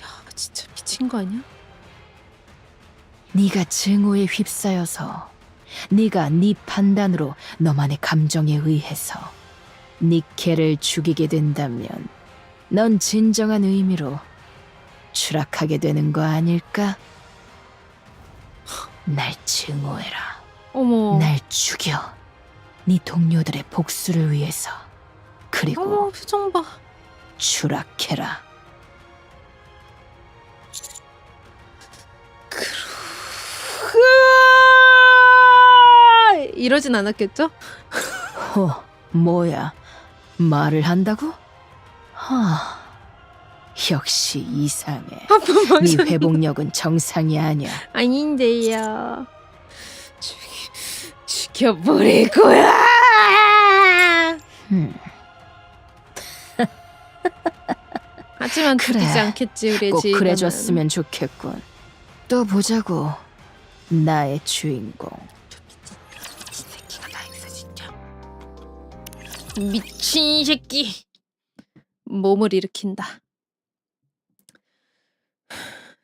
야, 진짜 미친 거 아니야? 네가 증오에 휩싸여서 네가 네 판단으로 너만의 감정에 의해서 니케를 죽이게 된다면 넌 진정한 의미로 추락하게 되는 거 아닐까? 날 증오해라. 어머. 날 죽여. 네 동료들의 복수를 위해서. 그리고 어머, 표정 봐. 추락해라. 이러진 않았겠죠? 뭐야? 말을 한다고? 역시 이상해. 네 회복력은 정상이 아니야. 아닌데요. 죽여버릴 거야. 하지만 그래. 죽이지 않겠지 우리 꼭 지휘관은. 그래줬으면 좋겠군. 또 보자고. 나의 주인공. 미친 새끼. 몸을 일으킨다.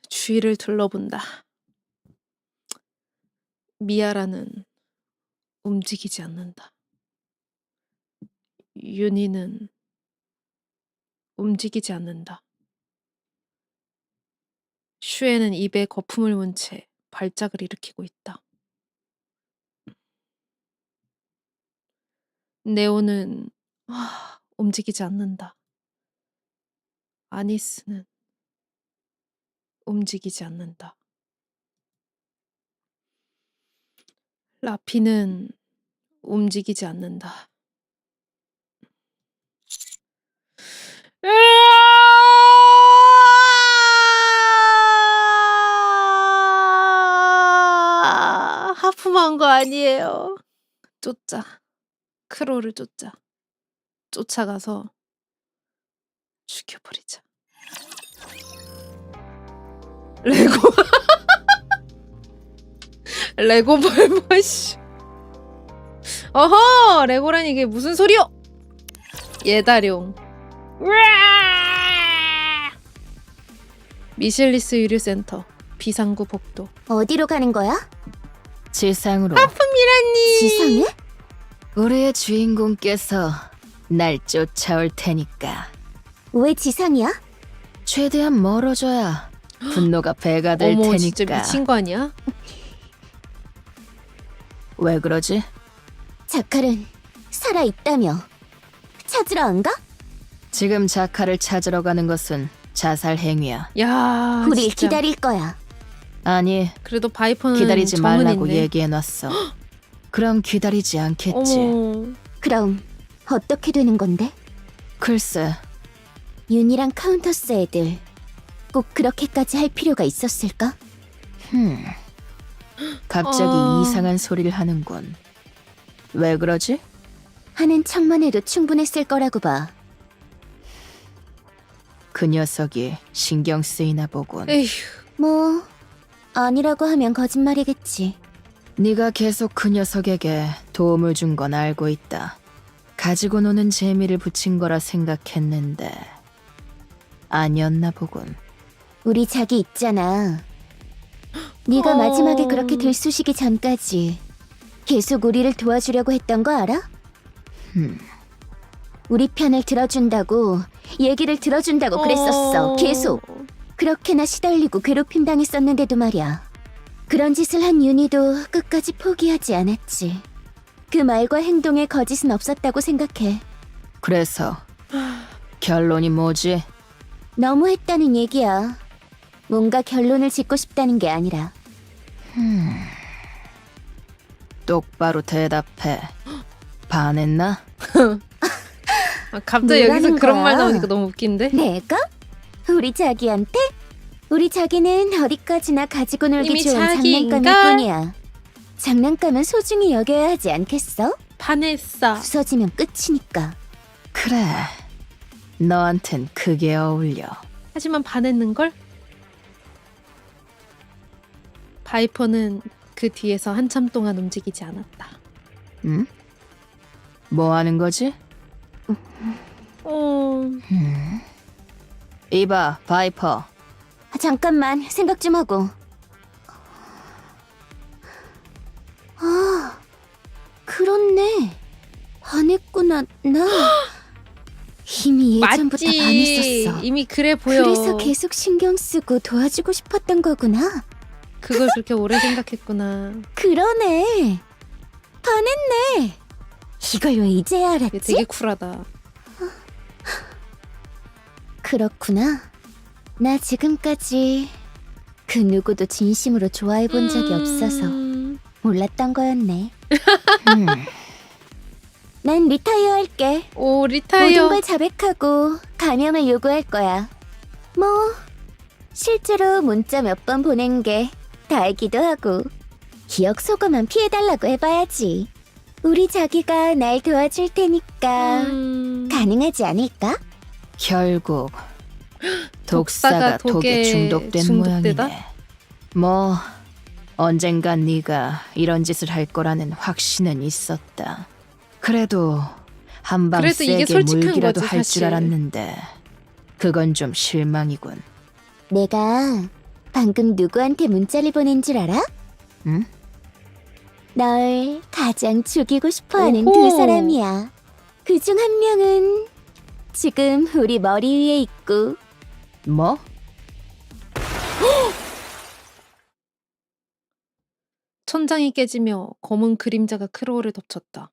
주위를 둘러본다. 미아라는 움직이지 않는다. 윤희는 움직이지 않는다. 슈에는 입에 거품을 문 채 발작을 일으키고 있다. 네오는 움직이지 않는다. 아니스는 움직이지 않는다. 라피는 움직이지 않는다. 하품한 거 아니에요. 쫓자. 크로를 쫓자. 쫓아가서 죽여버리자. 레고 레고 발머시. 어허, 레고란 이게 무슨 소리요? 예다룡. 미실리스 의류센터 비상구 복도. 어디로 가는 거야? 지상으로. 지상에? 우리의 주인공께서 날 쫓아올 테니까 왜 지상이야? 최대한 멀어져야 분노가 배가 될 어머, 테니까. 진짜 미친 거 아니야? 왜 그러지? 자칼은 살아있다며. 찾으러 안 가? 지금 자카를 찾으러 가는 것은 자살 행위야. 야, 우릴 진짜. 기다릴 거야. 아니, 그래도 바이퍼는 기다리지 정은 말라고 있네. 얘기해놨어. 그럼 기다리지 않겠지. 어머, 그럼 어떻게 되는 건데? 글쎄, 윤이랑 카운터스 애들 꼭 그렇게까지 할 필요가 있었을까? 갑자기 이상한 소리를 하는군. 왜 그러지? 하는 척만 해도 충분했을 거라고 봐. 그 녀석이 신경 쓰이나 보군. 에휴, 뭐 아니라고 하면 거짓말이겠지. 네가 계속 그 녀석에게 도움을 준 건 알고 있다. 가지고 노는 재미를 붙인 거라 생각했는데 아니었나 보군. 우리 자기 있잖아. 네가 마지막에 그렇게 들쑤시기 전까지 계속 우리를 도와주려고 했던 거 알아? 우리 편을 들어준다고, 얘기를 들어준다고 그랬었어. 계속. 그렇게나 시달리고 괴롭힘 당했었는데도 말이야. 그런 짓을 한 윤희도 끝까지 포기하지 않았지. 그 말과 행동에 거짓은 없었다고 생각해. 그래서 결론이 뭐지? 너무했다는 얘기야. 뭔가 결론을 짓고 싶다는 게 아니라. 똑바로 대답해. 반했나? 아, 갑자기 여기서 뭐라는 그런 거야? 말 나오니까 너무 웃긴데? 내가? 우리 자기한테? 우리 자기는 어디까지나 가지고 놀기 이미 좋은 자기인가? 장난감일 뿐이야. 장난감은 소중히 여겨야 하지 않겠어? 반했어. 부서지면 끝이니까. 그래. 너한텐 그게 어울려. 하지만 반했는걸? 바이퍼는 그 뒤에서 한참 동안 움직이지 않았다. 응? 뭐 하는 거지? 이봐, 바이퍼. 잠깐만 생각 좀 하고. 아, 그렇네. 반했구나 나. 이미 예전부터 맞지. 반했었어. 이미 그래 보여. 그래서 계속 신경 쓰고 도와주고 싶었던 거구나. 그걸 그렇게 오래 생각했구나. 그러네. 반했네. 이걸 왜 이제야 이게 알았지? 되게 쿨하다. 그렇구나. 나 지금까지 그 누구도 진심으로 좋아해 본 적이 없어서 몰랐던 거였네. 난 리타이어 할게. 오, 모든 리타이어. 걸 자백하고 감형을 요구할 거야. 뭐 실제로 문자 몇 번 보낸 게 다이기도 하고 기억 속어만 피해달라고 해봐야지. 우리 자기가 날 도와줄 테니까 가능하지 않을까? 결국 독사가 독에 중독된 중독되다? 모양이네. 뭐 언젠간 네가 이런 짓을 할 거라는 확신은 있었다. 그래도 한 방 그래도 이게 세게 솔직한 물기라도 거지, 할 줄 사실. 알았는데 그건 좀 실망이군. 내가 방금 누구한테 문자를 보낸 줄 알아? 응? 널 가장 죽이고 싶어하는 오호. 두 사람이야. 그중 한 명은 지금 우리 머리 위에 있고 뭐? 천장이 깨지며 검은 그림자가 크로우를 덮쳤다.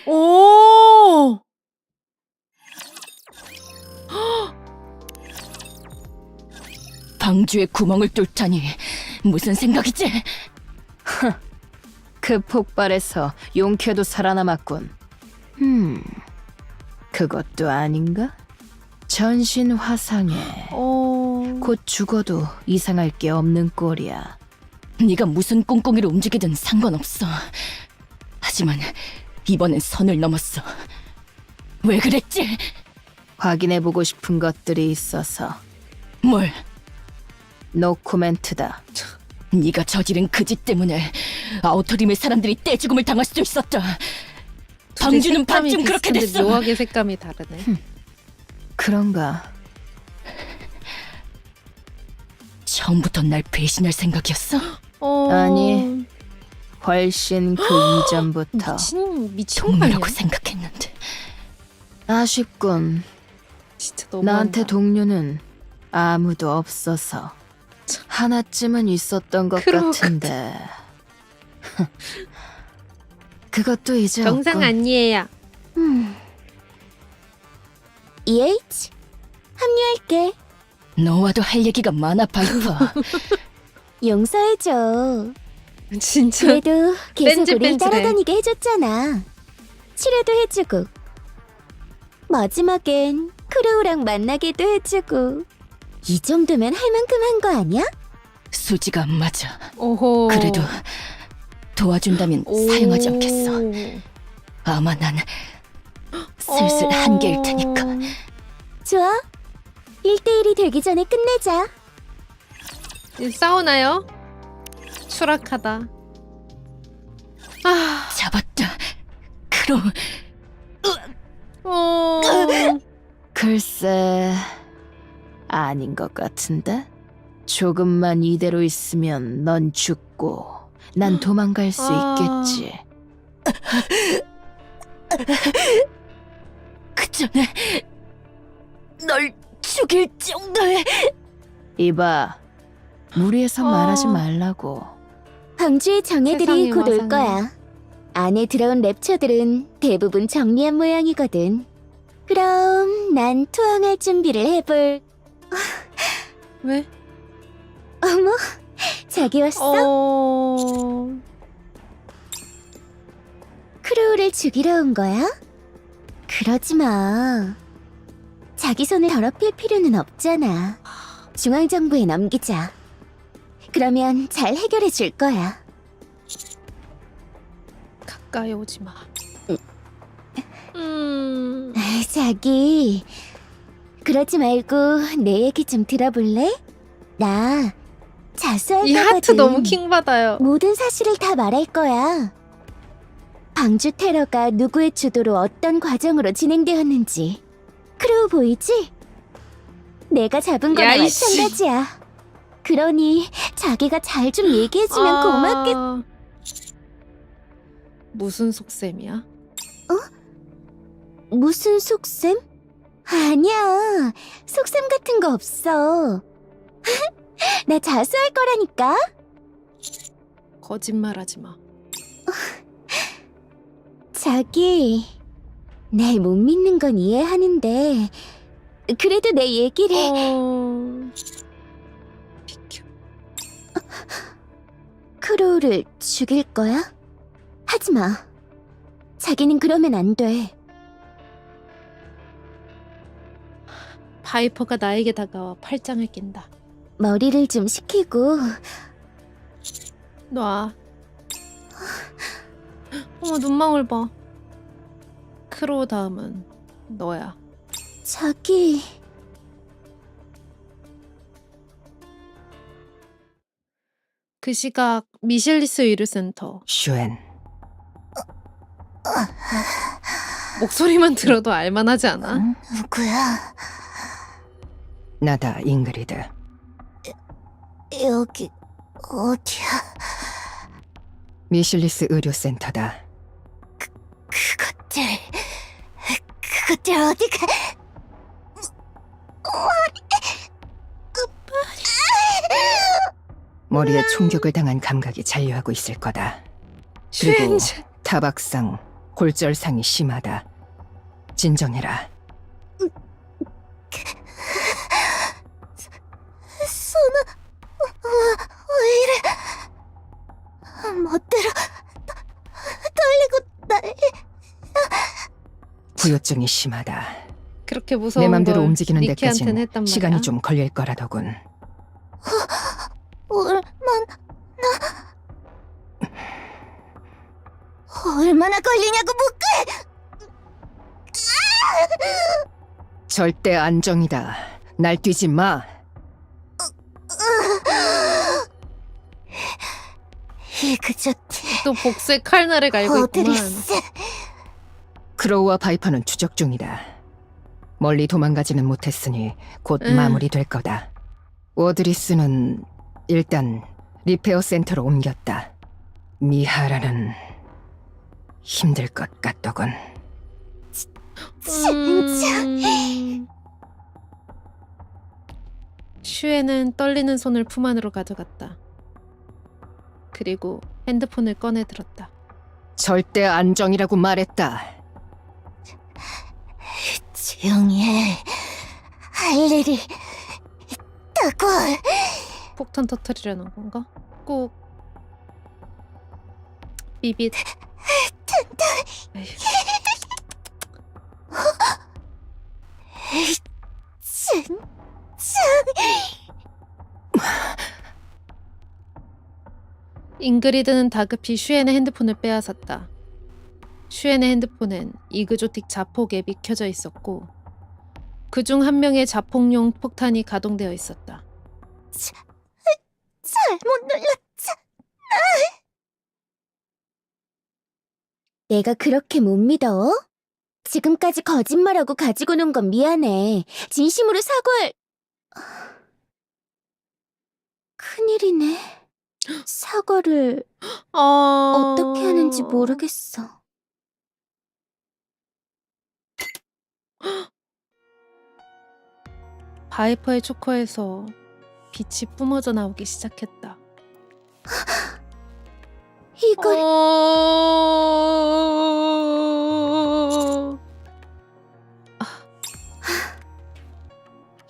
오! 방주에 구멍을 뚫다니 무슨 생각이지? 그 폭발에서 용케도 살아남았군. 그것도 아닌가? 전신 화상에 곧 죽어도 이상할 게 없는 꼴이야. 네가 무슨 꽁꽁이로 움직이든 상관없어. 하지만 이번엔 선을 넘었어. 왜 그랬지? 확인해보고 싶은 것들이 있어서. 뭘? 노코멘트다. 네가 저지른 그 짓 때문에 아우터림의 사람들이 떼죽음을 당할 수도 있었다. 방주는 반쯤 그렇게 됐어. 묘하게 색감이 다르네. 그런가? 처음부터 날 배신할 생각이었어? 아니, 훨씬 그 이전부터. 미친 거 아니야? 동료라고 생각했는데. 아쉽군. 진짜 너무 나한테 동료는 아무도 없어서 하나쯤은 있었던 것 그러고 같은데. 그것도 이제 정상 없군. 아니에요. EH? 합류할게. 너와도 할 얘기가 많아, 바이퍼. 용서해줘. 진짜 그래도 계속 뺀질뺀질해. 우릴 따라다니게 해줬잖아. 치료도 해주고 마지막엔 크로우랑 만나게도 해주고. 이 정도면 할 만큼 한 거 아니야? 수지가 안 맞아. 오호. 그래도 도와준다면 사용하지 오. 않겠어. 아마 난 슬슬 한계일 테니까. 좋아. 1대1이 되기 전에 끝내자. 싸우나요? 추락하다. 아, 잡았다. 그럼 어... 글쎄, 아닌 것 같은데? 조금만 이대로 있으면 넌 죽고 난 도망갈 수 아. 있겠지. 그 전에 널 죽일 정도의. 이봐, 무리해서 말하지 말라고. 방주의 정예들이 세상에 곧 올 화상이. 거야. 안에 들어온 랩처들은 대부분 정리한 모양이거든. 그럼 난 투항할 준비를 해볼. 왜? 어머, 자기 왔어? 크로우를 죽이러 온 거야? 그러지 마. 자기 손을 더럽힐 필요는 없잖아. 중앙정부에 넘기자. 그러면 잘 해결해 줄 거야. 가까이 오지 마. 자기, 그러지 말고 내 얘기 좀 들어볼래? 나 자수할 이 거거든. 하트 너무 킹 받아요. 모든 사실을 다 말할 거야. 방주 테러가 누구의 주도로 어떤 과정으로 진행되었는지. 크로우 보이지? 내가 잡은 거나 야이씨. 마찬가지야. 그러니 자기가 잘 좀 얘기해주면 고맙겠... 무슨 속셈이야? 무슨 속셈? 아니야. 속셈 같은 거 없어. 나 자수할 거라니까. 거짓말하지 마. 자기, 날 못 믿는 건 이해하는데 그래도 내 얘기를... 비켜. 크로우를 죽일 거야? 하지 마. 자기는 그러면 안 돼. 바이퍼가 나에게 다가와 팔짱을 낀다. 머리를 좀 식히고. 놔. 어머, 눈망울 봐. 크로우 다음은 너야. 자기... 그 시각 미실리스 의료센터. 슈엔, 목소리만 들어도 알만하지 않아? 누구야? 나다 잉그리드. 여기 어디야? 미실리스 의료센터다. 그것들 어디가... 머리에 총격을 당한 감각이 잔류하고 있을 거다. 그리고 슈엔즈. 타박상, 골절상이 심하다. 진정해라. 소나... 후유증이 심하다. 그렇게 무서운 내 맘대로 걸 움직이는 니키한테는 데까진 했단 말이야. 시간이 좀 걸릴 거라더군. 얼마나 걸리냐고 절대 안정이다. 날뛰지 마. 이그저티 또 복수의 칼날을 갈고 있구만. 오드리스. 크로우와 바이퍼는 추적 중이다. 멀리 도망가지는 못했으니 곧 마무리될 거다. 오드리스는 일단 리페어 센터로 옮겼다. 미하라는 힘들 것 같더군. 슈에는 떨리는 손을 품 안으로 가져갔다. 그리고 핸드폰을 꺼내 들었다. 절대 안정이라고 말했다. 조용히 해. 할 일이 있다고. 폭탄 터뜨리려는 건가? 꼭 비빗. 에휴. 잉그리드는 다급히 슈엔의 핸드폰을 빼앗았다. 슈엔의 핸드폰엔 이그조틱 자폭 앱이 켜져 있었고 그중 한 명의 자폭용 폭탄이 가동되어 있었다. 잘못 눌렀잖아. 내가 그렇게 못 믿어? 지금까지 거짓말하고 가지고 논 건 미안해. 진심으로 사과를... 큰일이네. 사과를 어떻게 하는지 모르겠어. 바이퍼의 초커에서 빛이 뿜어져 나오기 시작했다. 이걸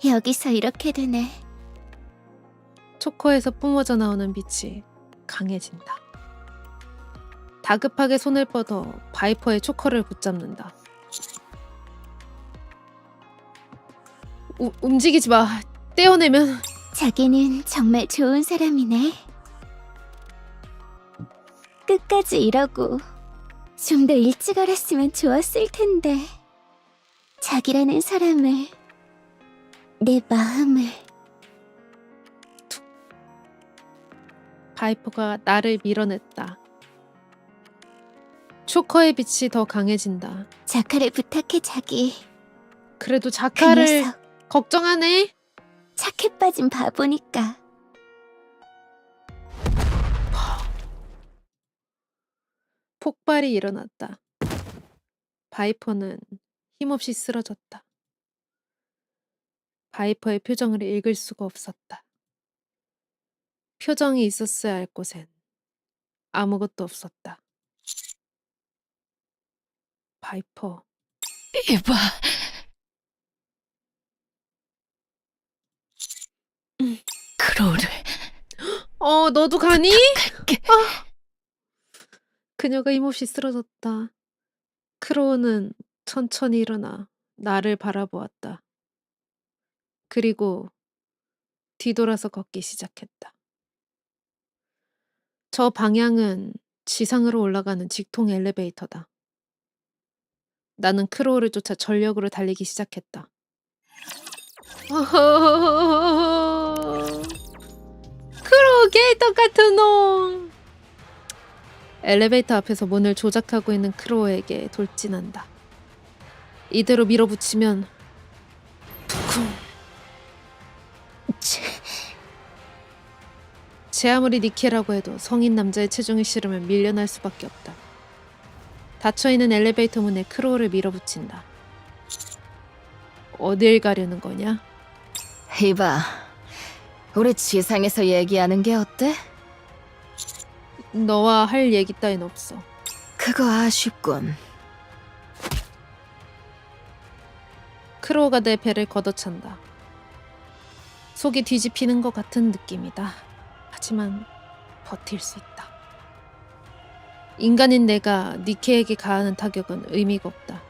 여기서 이렇게 되네. 초커에서 뿜어져 나오는 빛이 강해진다. 다급하게 손을 뻗어 바이퍼의 초커를 붙잡는다. 움직이지 마. 떼어내면. 자기는 정말 좋은 사람이네. 끝까지 이러고 좀 더 일찍 알았으면 좋았을 텐데. 자기라는 사람을, 내 마음을. 바이퍼가 나를 밀어냈다. 초커의 빛이 더 강해진다. 자카를 부탁해, 자기. 그래도 그 자카를 녀석 걱정하네. 착해 빠진 바보니까. 폭발이 일어났다. 바이퍼는 힘없이 쓰러졌다. 바이퍼의 표정을 읽을 수가 없었다. 표정이 있었어야 할 곳엔 아무것도 없었다. 바이퍼. 이봐, 크로우를 너도 가니? 갈게. 그녀가 힘없이 쓰러졌다. 크로우는 천천히 일어나 나를 바라보았다. 그리고 뒤돌아서 걷기 시작했다. 저 방향은 지상으로 올라가는 직통 엘리베이터다. 나는 크로우를 쫓아 전력으로 달리기 시작했다. 크로우 개 똑같은 놈! 엘리베이터 앞에서 문을 조작하고 있는 크로우에게 돌진한다. 이대로 밀어붙이면 쿵. 제 아무리 니케라고 해도 성인 남자의 체중이 싫으면 밀려날 수밖에 없다. 닫혀있는 엘리베이터 문에 크로우를 밀어붙인다. 어딜 가려는 거냐? 이봐, 우리 지상에서 얘기하는 게 어때? 너와 할 얘기 따윈 없어. 그거 아쉽군. 크로우가 내 배를 걷어찬다. 속이 뒤집히는 것 같은 느낌이다. 하지만 버틸 수 있다. 인간인 내가 니케에게 가하는 타격은 의미가 없다.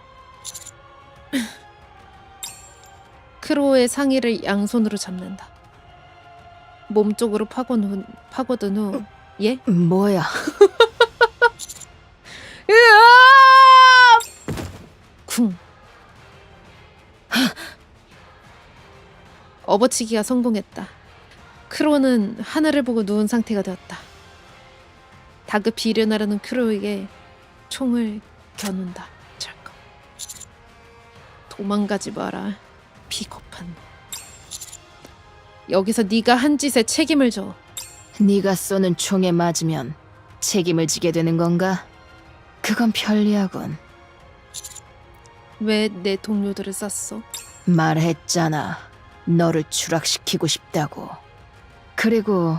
크로우의 상의를 양손으로 잡는다. 몸쪽으로 파고든 후 예? 뭐야? 쿵. 업어치기가 성공했다. 크로우는 하늘을 보고 누운 상태가 되었다. 다급히 일어나려는 크로우에게 총을 겨눈다. 찰칵. 도망가지 마라. 비겁한 놈. 여기서 네가 한 짓에 책임을 져. 네가 쏘는 총에 맞으면 책임을 지게 되는 건가? 그건 편리하군. 왜 내 동료들을 쐈어? 말했잖아. 너를 추락시키고 싶다고. 그리고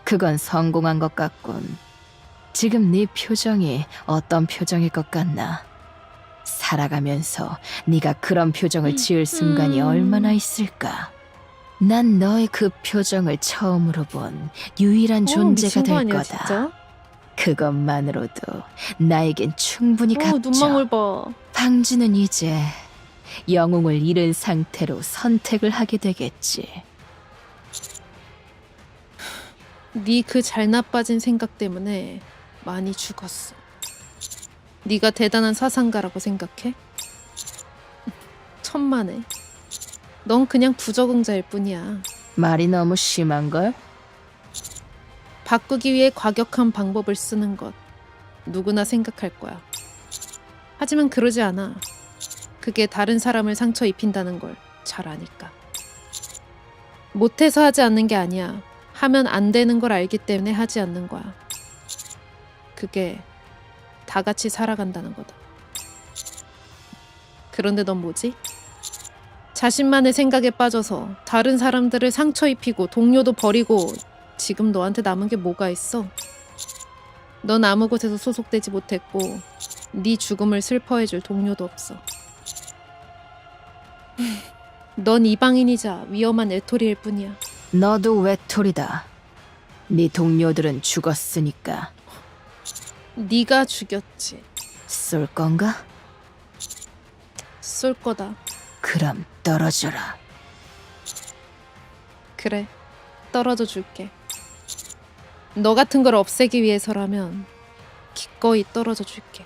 그건 성공한 것 같군. 지금 네 표정이 어떤 표정일 것 같나? 살아가면서 네가 그런 표정을 지을 순간이 얼마나 있을까? 난 너의 그 표정을 처음으로 본 유일한 존재가 미친 거 될 아니야, 거다. 진짜? 그것만으로도 나에겐 충분히 값져. 눈망울 봐. 방주는 이제 영웅을 잃은 상태로 선택을 하게 되겠지. 네 그 잘나빠진 생각 때문에 많이 죽었어. 네가 대단한 사상가라고 생각해? 천만에. 넌 그냥 부적응자일 뿐이야. 말이 너무 심한걸? 바꾸기 위해 과격한 방법을 쓰는 것 누구나 생각할 거야. 하지만 그러지 않아. 그게 다른 사람을 상처 입힌다는 걸 잘 아니까. 못해서 하지 않는 게 아니야. 하면 안 되는 걸 알기 때문에 하지 않는 거야. 그게 다 같이 살아간다는 거다. 그런데 넌 뭐지? 자신만의 생각에 빠져서 다른 사람들을 상처 입히고 동료도 버리고 지금 너한테 남은 게 뭐가 있어? 넌 아무 곳에서 소속되지 못했고 네 죽음을 슬퍼해줄 동료도 없어. 넌 이방인이자 위험한 외톨이일 뿐이야. 너도 외톨이다. 네 동료들은 죽었으니까. 네가 죽였지. 쏠 건가? 쏠 거다. 그럼 떨어져라. 그래, 떨어져 줄게. 너 같은 걸 없애기 위해서라면 기꺼이 떨어져 줄게.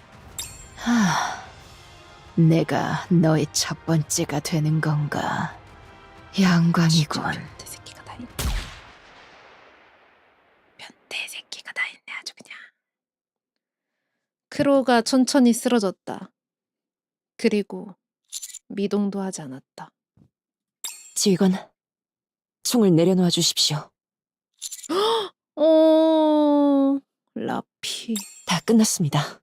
내가 너의 첫 번째가 되는 건가? 영광이군. 변태 새끼가 다 있네. 변태 새끼가 다 있네 아주 그냥. 크로우가 천천히 쓰러졌다. 그리고 미동도 하지 않았다. 지휘관, 총을 내려놓아 주십시오. 라피. 다 끝났습니다.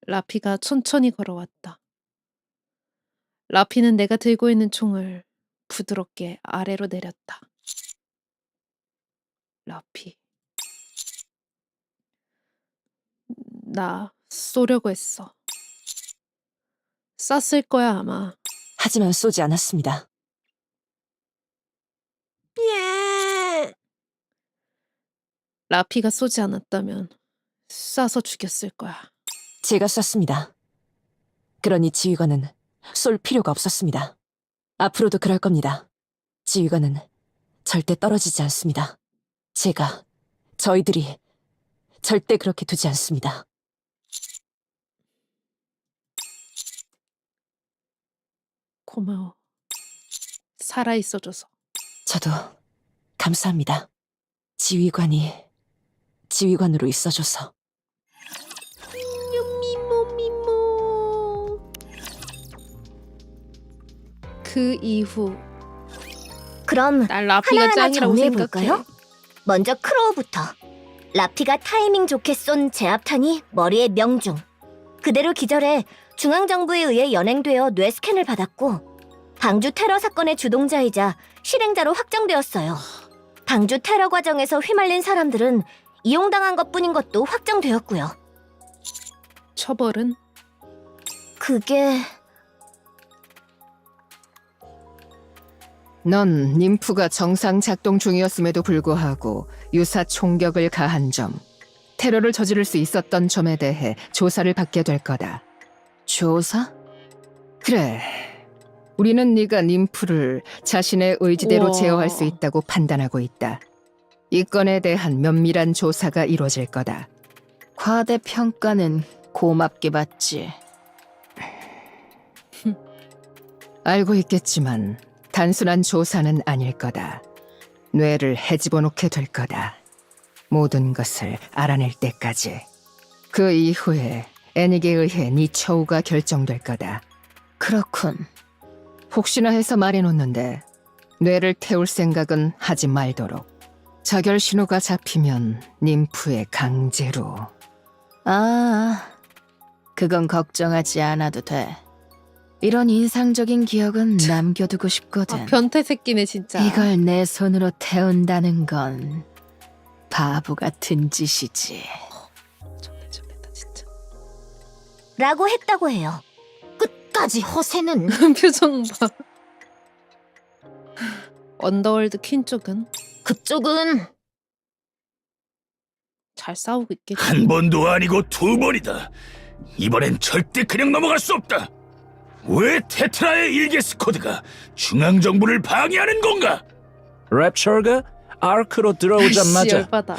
라피가 천천히 걸어왔다. 라피는 내가 들고 있는 총을 부드럽게 아래로 내렸다. 라피. 나 쏘려고 했어. 쐈을 거야 아마. 하지만 쏘지 않았습니다. 라피가 쏘지 않았다면 쏴서 죽였을 거야. 제가 쐈습니다. 그러니 지휘관은 쏠 필요가 없었습니다. 앞으로도 그럴 겁니다. 지휘관은 절대 떨어지지 않습니다. 저희들이 절대 그렇게 두지 않습니다. 고마워. 살아있어줘서. 저도 감사합니다. 지휘관으로 있어줘서. 미모. 그 이후 그럼 난 라피가 하나하나 짱이라고 생각해. 정리해볼까요? 먼저 크로우부터. 라피가 타이밍 좋게 쏜 제압탄이 머리에 명중. 그대로 기절해 중앙정부에 의해 연행되어 뇌 스캔을 받았고 방주 테러 사건의 주동자이자 실행자로 확정되었어요. 방주 테러 과정에서 휘말린 사람들은 이용당한 것뿐인 것도 확정되었고요. 처벌은? 그게... 넌 님프가 정상 작동 중이었음에도 불구하고 유사 총격을 가한 점, 테러를 저지를 수 있었던 점에 대해 조사를 받게 될 거다. 조사? 그래. 우리는 네가 님프를 자신의 의지대로 우와. 제어할 수 있다고 판단하고 있다. 이 건에 대한 면밀한 조사가 이루어질 거다. 과대평가는 고맙게 받지. 알고 있겠지만 단순한 조사는 아닐 거다. 뇌를 헤집어 놓게 될 거다. 모든 것을 알아낼 때까지. 그 이후에 애닉에 의해 네 처우가 결정될 거다. 그렇군. 혹시나 해서 말해놓는데 뇌를 태울 생각은 하지 말도록. 자결 신호가 잡히면 님프에 강제로. 아, 그건 걱정하지 않아도 돼. 이런 인상적인 기억은 남겨두고 싶거든. 아, 변태 새끼네 진짜. 이걸 내 손으로 태운다는 건 바보 같은 짓이지. 좋겠다 진짜. 라고 했다고 해요. 끝까지 허세는. 표정 봐. 언더월드 퀸 쪽은 그쪽은 잘 싸우고 있겠지. 한 번도 아니고 두 번이다. 이번엔 절대 그냥 넘어갈 수 없다. 왜 테트라의 일개 스쿼드가 중앙정부를 방해하는 건가? 랩처가 아크로 아이씨, 들어오자마자 열받아.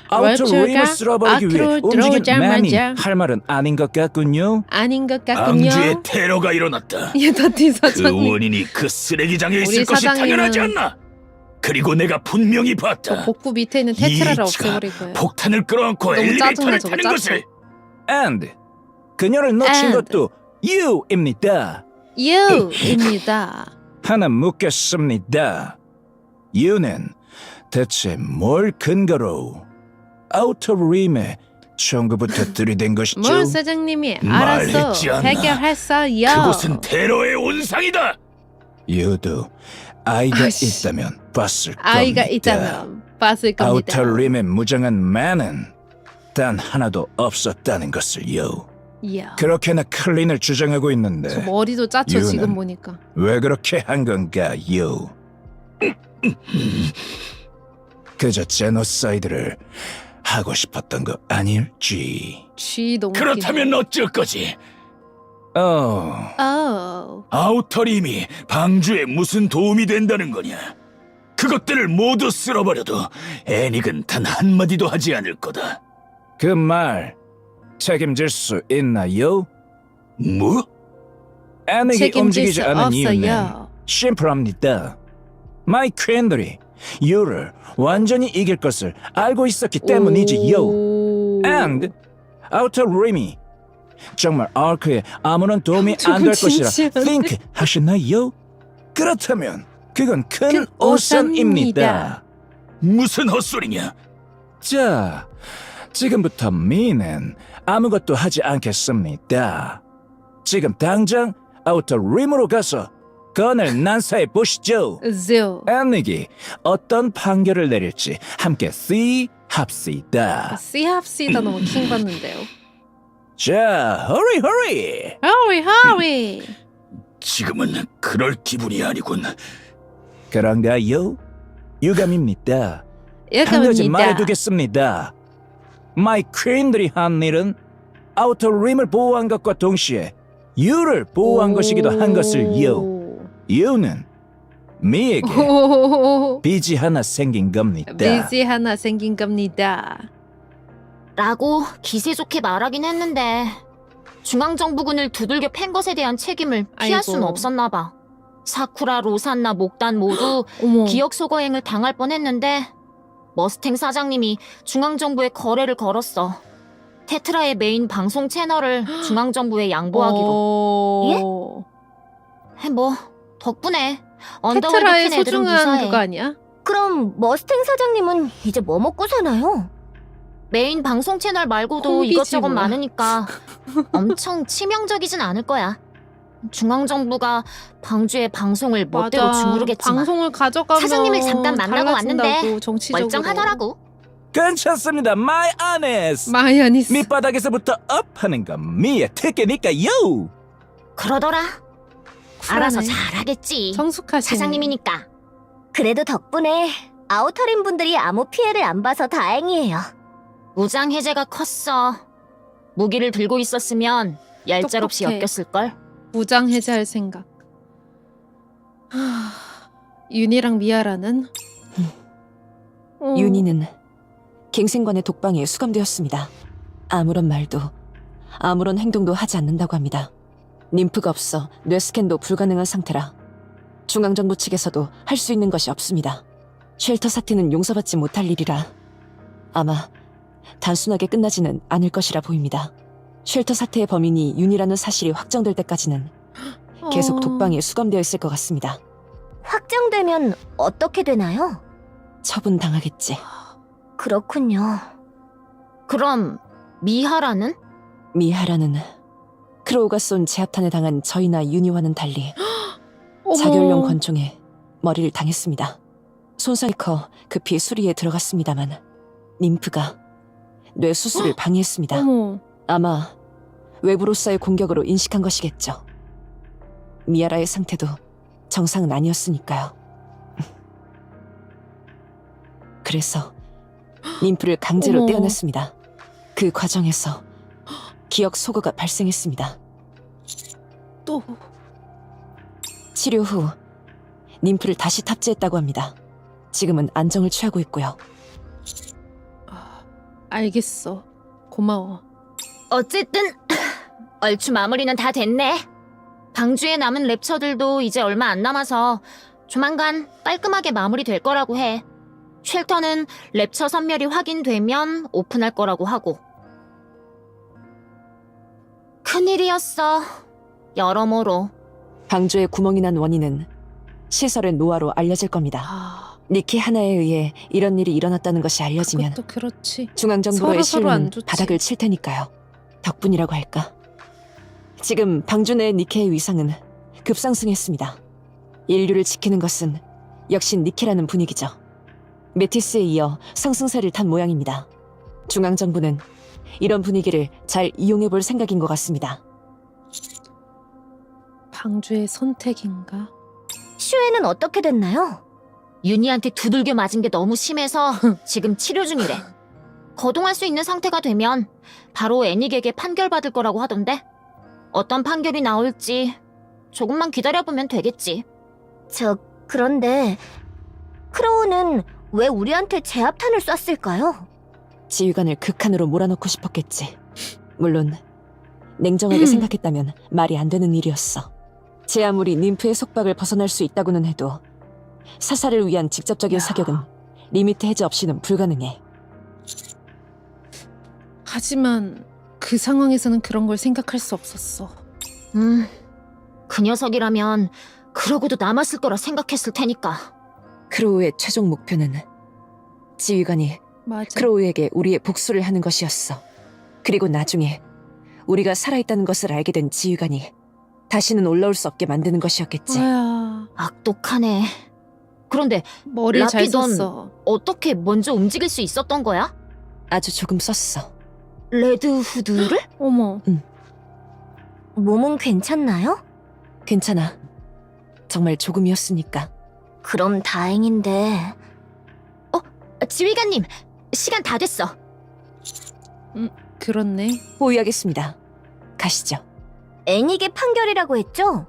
아우터 랩처가 림을 쓸어버리기 위해 아크로 움직인 들어오자마자. 맴이 할 말은 아닌 것 같군요. 아닌 것 같군요. 방주에 테러가 일어났다. 예다티 그 사장님. 원인이 그 쓰레기장에 우리 있을 것이 사장님은 당연하지 않나? 그리고 내가 분명히 저 봤다. 복부 밑에 있는 테트라를 이치가 없애버릴 거예요. 폭탄을 끌어안고 너무 짜증나, 엘리베이터를 저거 타는 짜증나. 것을. And 그녀를 놓친 And. 것도 you입니다. You입니다. 하나 묻겠습니다. you는 대체 뭘 근거로 아우터 림에 청구부터 들이댄 것이죠? 뭘 사장님이 알아서 말했지 않나? 해결했어요. 그곳은 테러의 온상이다. you도 아이가 아이씨. 있다면 봤을 아이가 겁니다. 있다면 봤을 겁니다. 아우터 림의 무장한 만은 단 하나도 없었다는 것을 you. 이야. 그렇게나 클린을 주장하고 있는데 저 머리도 짜쳐 이유는 지금 보니까. 왜 그렇게 한 건가, you? 그저 제노사이드를 하고 싶었던 거 아닐지. 쥐 너무 그렇다면 어쩔 거지? 웃기네. 아우터림이 방주에 무슨 도움이 된다는 거냐? 그것들을 모두 쓸어버려도 애닉은 단 한마디도 하지 않을 거다. 그 말 책임질 수 있나요? 뭐? 애닉이 책임질 움직이지 수 않은 이유는 없어요. 심플합니다. 마이 퀸들이 유를 완전히 이길 것을 알고 있었기 때문이지, 요. 오. And 아우터 림이 정말 아크에 아무런 도움이 조금 안 될 것이라 진지한데? think 하셨나요? 그렇다면 그건 큰 큰 오산입니다. 무슨 헛소리냐? 자, 지금부터 미는 아무것도 하지 않겠습니다. 지금 당장 아우터 림으로 가서 건을 난사해 보시죠. 으즈요. 애닉이 어떤 판결을 내릴지 함께 see 합시다. 씨합시다 너무 킹 받는데요. 자, hurry. Hurry, hurry. 지금은 그럴 기분이 아니군. 그런가요? 유감입니다. 한 가지 여기입니다. 말해두겠습니다. 마이 퀸들이 한 일은 아우터 림을 보호한 것과 동시에 유를 보호한 것이기도 한 것을 유는 미에게 빚이 하나 생긴 겁니다. 빚이 하나 생긴 겁니다. 라고 기세 좋게 말하긴 했는데 중앙정부군을 두들겨 팬 것에 대한 책임을 피할 아이고. 수는 없었나 봐. 사쿠라, 로산나, 목단 모두 어머. 기억 소거행을 당할 뻔했는데 머스탱 사장님이 중앙정부에 거래를 걸었어. 테트라의 메인 방송 채널을 중앙정부에 양보하기로. 뭐 덕분에 언더월드 테트라의 팬 애들은 소중한 무사해. 그거 아니야? 그럼 머스탱 사장님은 이제 뭐 먹고 사나요? 메인 방송 채널 말고도 콩비지 이것저것 뭐야. 많으니까 엄청 치명적이진 않을 거야. 중앙정부가 방주의 방송을 멋대로 주무르겠지만 방송을 가져가면 사장님을 잠깐 만나고 왔는데 달라진다고, 정치적으로. 멀쩡하더라고. 괜찮습니다. 마이 아네스. 마이아니스. 밑바닥에서부터 업하는 건 미의 특기니까요. 그러더라. 알아서 쿨하네. 잘하겠지. 성숙하시네. 사장님이니까. 그래도 덕분에 아우터림 분들이 아무 피해를 안 봐서 다행이에요. 무장 해제가 컸어. 무기를 들고 있었으면 얄짤없이 똑똑해. 엮였을걸. 무장 해제할 생각. 윤희랑 미아라는? 윤희는 갱생관의 독방에 수감되었습니다. 아무런 말도 아무런 행동도 하지 않는다고 합니다. 림프가 없어 뇌스캔도 불가능한 상태라 중앙정부 측에서도 할 수 있는 것이 없습니다. 쉘터 사태는 용서받지 못할 일이라 아마 단순하게 끝나지는 않을 것이라 보입니다. 쉘터 사태의 범인이 윤희라는 사실이 확정될 때까지는 계속 독방에 수감되어 있을 것 같습니다. 확정되면 어떻게 되나요? 처분당하겠지. 그렇군요. 그럼 미하라는? 미하라는 크로우가 쏜 제압탄에 당한 저희나 윤희와는 달리 어머. 자결용 권총에 머리를 당했습니다. 손상이 커 급히 수리에 들어갔습니다만 림프가 뇌 수술을 방해했습니다. 어머. 아마 외부로서의 공격으로 인식한 것이겠죠. 미아라의 상태도 정상은 아니었으니까요. 그래서 림프를 강제로 어머. 떼어냈습니다. 그 과정에서 기억 소거가 발생했습니다. 또 치료 후 림프를 다시 탑재했다고 합니다. 지금은 안정을 취하고 있고요. 알겠어. 고마워. 어쨌든 얼추 마무리는 다 됐네. 방주에 남은 랩처들도 이제 얼마 안 남아서 조만간 깔끔하게 마무리될 거라고 해. 쉘터는 랩처 선멸이 확인되면 오픈할 거라고 하고. 큰일이었어. 여러모로. 방주에 구멍이 난 원인은 시설의 노화로 알려질 겁니다. 니키 하나에 의해 이런 일이 일어났다는 것이 알려지면 그것도 그렇지. 중앙정부로의 서로 안 신뢰는 좋지. 바닥을 칠 테니까요. 덕분이라고 할까? 지금 방주 내 니케의 위상은 급상승했습니다. 인류를 지키는 것은 역시 니케라는 분위기죠. 메티스에 이어 상승세를 탄 모양입니다. 중앙정부는 이런 분위기를 잘 이용해볼 생각인 것 같습니다. 방주의 선택인가? 슈에는 어떻게 됐나요? 윤희한테 두들겨 맞은 게 너무 심해서 지금 치료 중이래. 거동할 수 있는 상태가 되면 바로 애닉에게 판결받을 거라고 하던데. 어떤 판결이 나올지 조금만 기다려보면 되겠지. 그런데 크로우는 왜 우리한테 제압탄을 쐈을까요? 지휘관을 극한으로 몰아넣고 싶었겠지. 물론 냉정하게 생각했다면 말이 안 되는 일이었어. 제 아무리 ним프의 속박을 벗어날 수 있다고는 해도 사살을 위한 직접적인 사격은 리미트 해제 없이는 불가능해. 하지만 그 상황에서는 그런 걸 생각할 수 없었어. 그 녀석이라면 그러고도 남았을 거라 생각했을 테니까. 크로우의 최종 목표는 지휘관이 맞아. 크로우에게 우리의 복수를 하는 것이었어. 그리고 나중에 우리가 살아있다는 것을 알게 된 지휘관이 다시는 올라올 수 없게 만드는 것이었겠지. 뭐야. 악독하네. 그런데 머리를 잘 라피, 넌 썼어. 어떻게 먼저 움직일 수 있었던 거야? 아주 조금 썼어. 레드 후드를? 어머. 몸은 괜찮나요? 괜찮아. 정말 조금이었으니까. 그럼 다행인데. 지휘관님, 시간 다 됐어. 그렇네. 보유하겠습니다. 가시죠. 애닉의 판결이라고 했죠?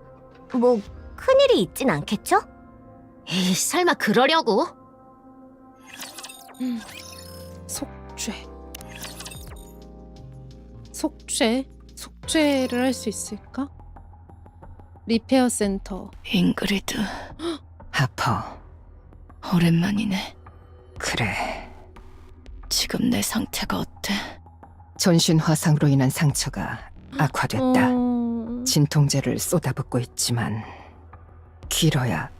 뭐 큰일이 있진 않겠죠? 에이, 설마 그러려고? 속죄. 속죄를 할 수 있을까? 리페어 센터. 잉그리드. 아파. 오랜만이네. 그래. 지금 내 상태가 어때? 전신 화상으로 인한 상처가 악화됐다. 진통제를 쏟아붓고 있지만 길어야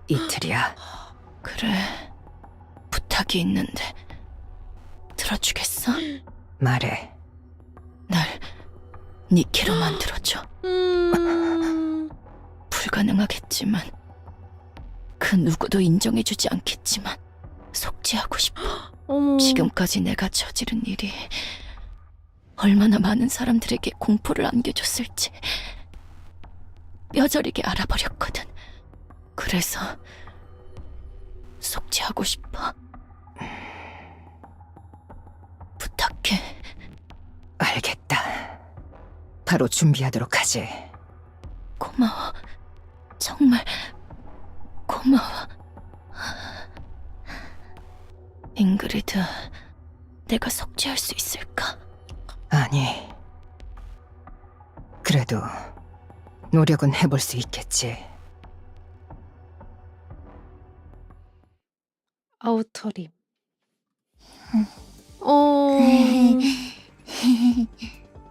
이틀이야. 그래. 부탁이 있는데 들어주겠어? 말해. 날 니키로 만들어줘. 불가능하겠지만 그 누구도 인정해주지 않겠지만 속죄하고 싶어. 지금까지 내가 저지른 일이 얼마나 많은 사람들에게 공포를 안겨줬을지 뼈저리게 알아버렸거든. 그래서 속죄하고 싶어. 부탁해. 알겠다. 바로 준비하도록 하지. 잉그리드, 내가 속죄할 수 있을까? 아니. 그래도 노력은 해볼 수 있겠지. 아우터림.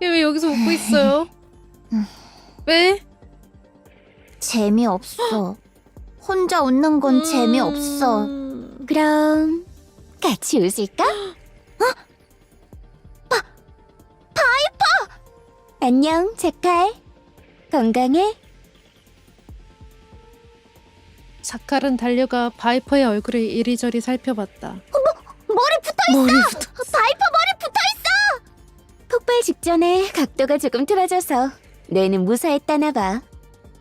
얘 왜 여기서 웃고 있어요? 왜? 재미없어. 혼자 웃는 건 재미없어. 그럼 같이 웃을까? 파이퍼! 안녕, 자칼. 건강해? 자칼은 달려가 바이퍼의 얼굴을 이리저리 살펴봤다. 머리 붙어있어! 바이퍼 머리 붙어있어! 폭발 직전에 각도가 조금 틀어져서 뇌는 무사했다나봐.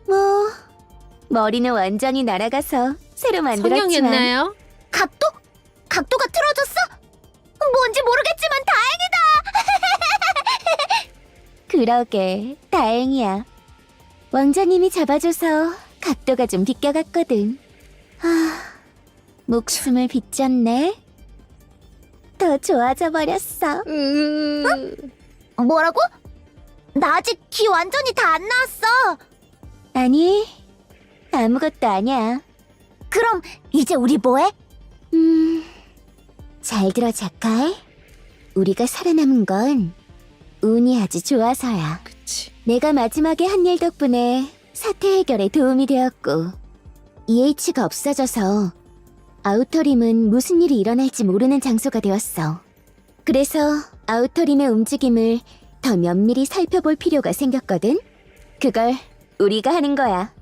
뭐 머리는 완전히 날아가서 새로 만들었지만 성형했나요? 각도? 각도가 틀어졌어? 뭔지 모르겠지만 다행이다! 그러게, 다행이야. 왕자님이 잡아줘서 각도가 좀 비껴갔거든. 목숨을 빚졌네. 더 좋아져 버렸어. 뭐라고? 나 아직 기 완전히 다 안 나왔어. 아니, 아무것도 아니야. 그럼 이제 우리 뭐해? 잘 들어, 자칼. 우리가 살아남은 건 운이 아주 좋아서야. 그치. 내가 마지막에 한 일 덕분에 사태 해결에 도움이 되었고, EH가 없어져서 아우터림은 무슨 일이 일어날지 모르는 장소가 되었어. 그래서 아우터림의 움직임을 더 면밀히 살펴볼 필요가 생겼거든. 그걸 우리가 하는 거야.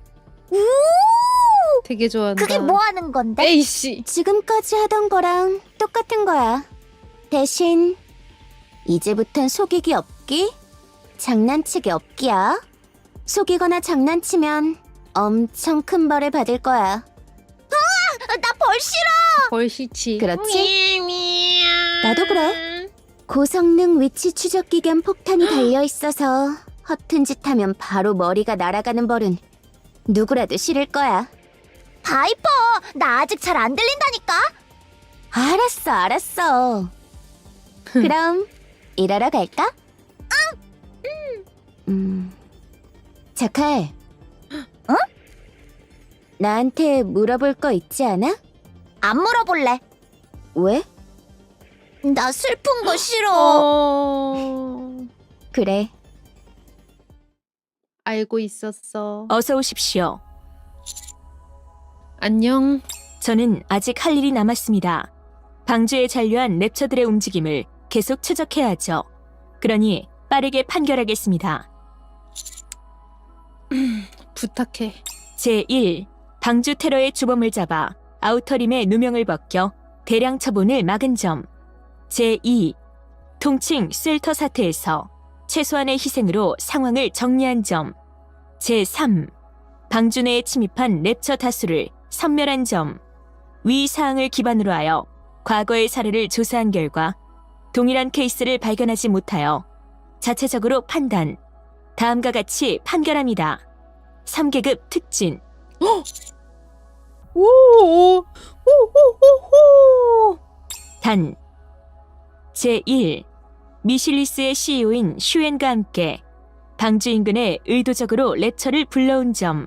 되게 좋아한다. 뭐 하는 건데? 에이씨. 지금까지 하던 거랑 똑같은 거야. 대신 이제부턴 속이기 없기, 장난치기 없기야. 속이거나 장난치면 엄청 큰 벌을 받을 거야. 나 벌 싫어! 벌시치. 그렇지? 나도 그래. 고성능 위치 추적기 겸 폭탄이 달려있어서 허튼 짓 하면 바로 머리가 날아가는 벌은 누구라도 싫을 거야. 바이퍼! 나 아직 잘 안 들린다니까? 알았어. 그럼 일하러 갈까? 자칼. 어? 나한테 물어볼 거 있지 않아? 안 물어볼래. 왜? 나 슬픈 거 싫어. 그래. 알고 있었어. 어서 오십시오. 안녕. 저는 아직 할 일이 남았습니다. 방주에 잔류한 랩처들의 움직임을 계속 추적해야죠. 그러니 빠르게 판결하겠습니다. 부탁해. 제1. 방주 테러의 주범을 잡아 아우터림의 누명을 벗겨 대량 처분을 막은 점. 제2. 통칭 쉘터 사태에서 최소한의 희생으로 상황을 정리한 점. 제3. 방주 내에 침입한 랩처 다수를 섬멸한 점. 위 사항을 기반으로 하여 과거의 사례를 조사한 결과 동일한 케이스를 발견하지 못하여 자체적으로 판단. 다음과 같이 판결합니다. 3계급 특진. 오. 단. 제1. 미실리스의 CEO인 슈엔과 함께 방주 인근에 의도적으로 랩처를 불러온 점.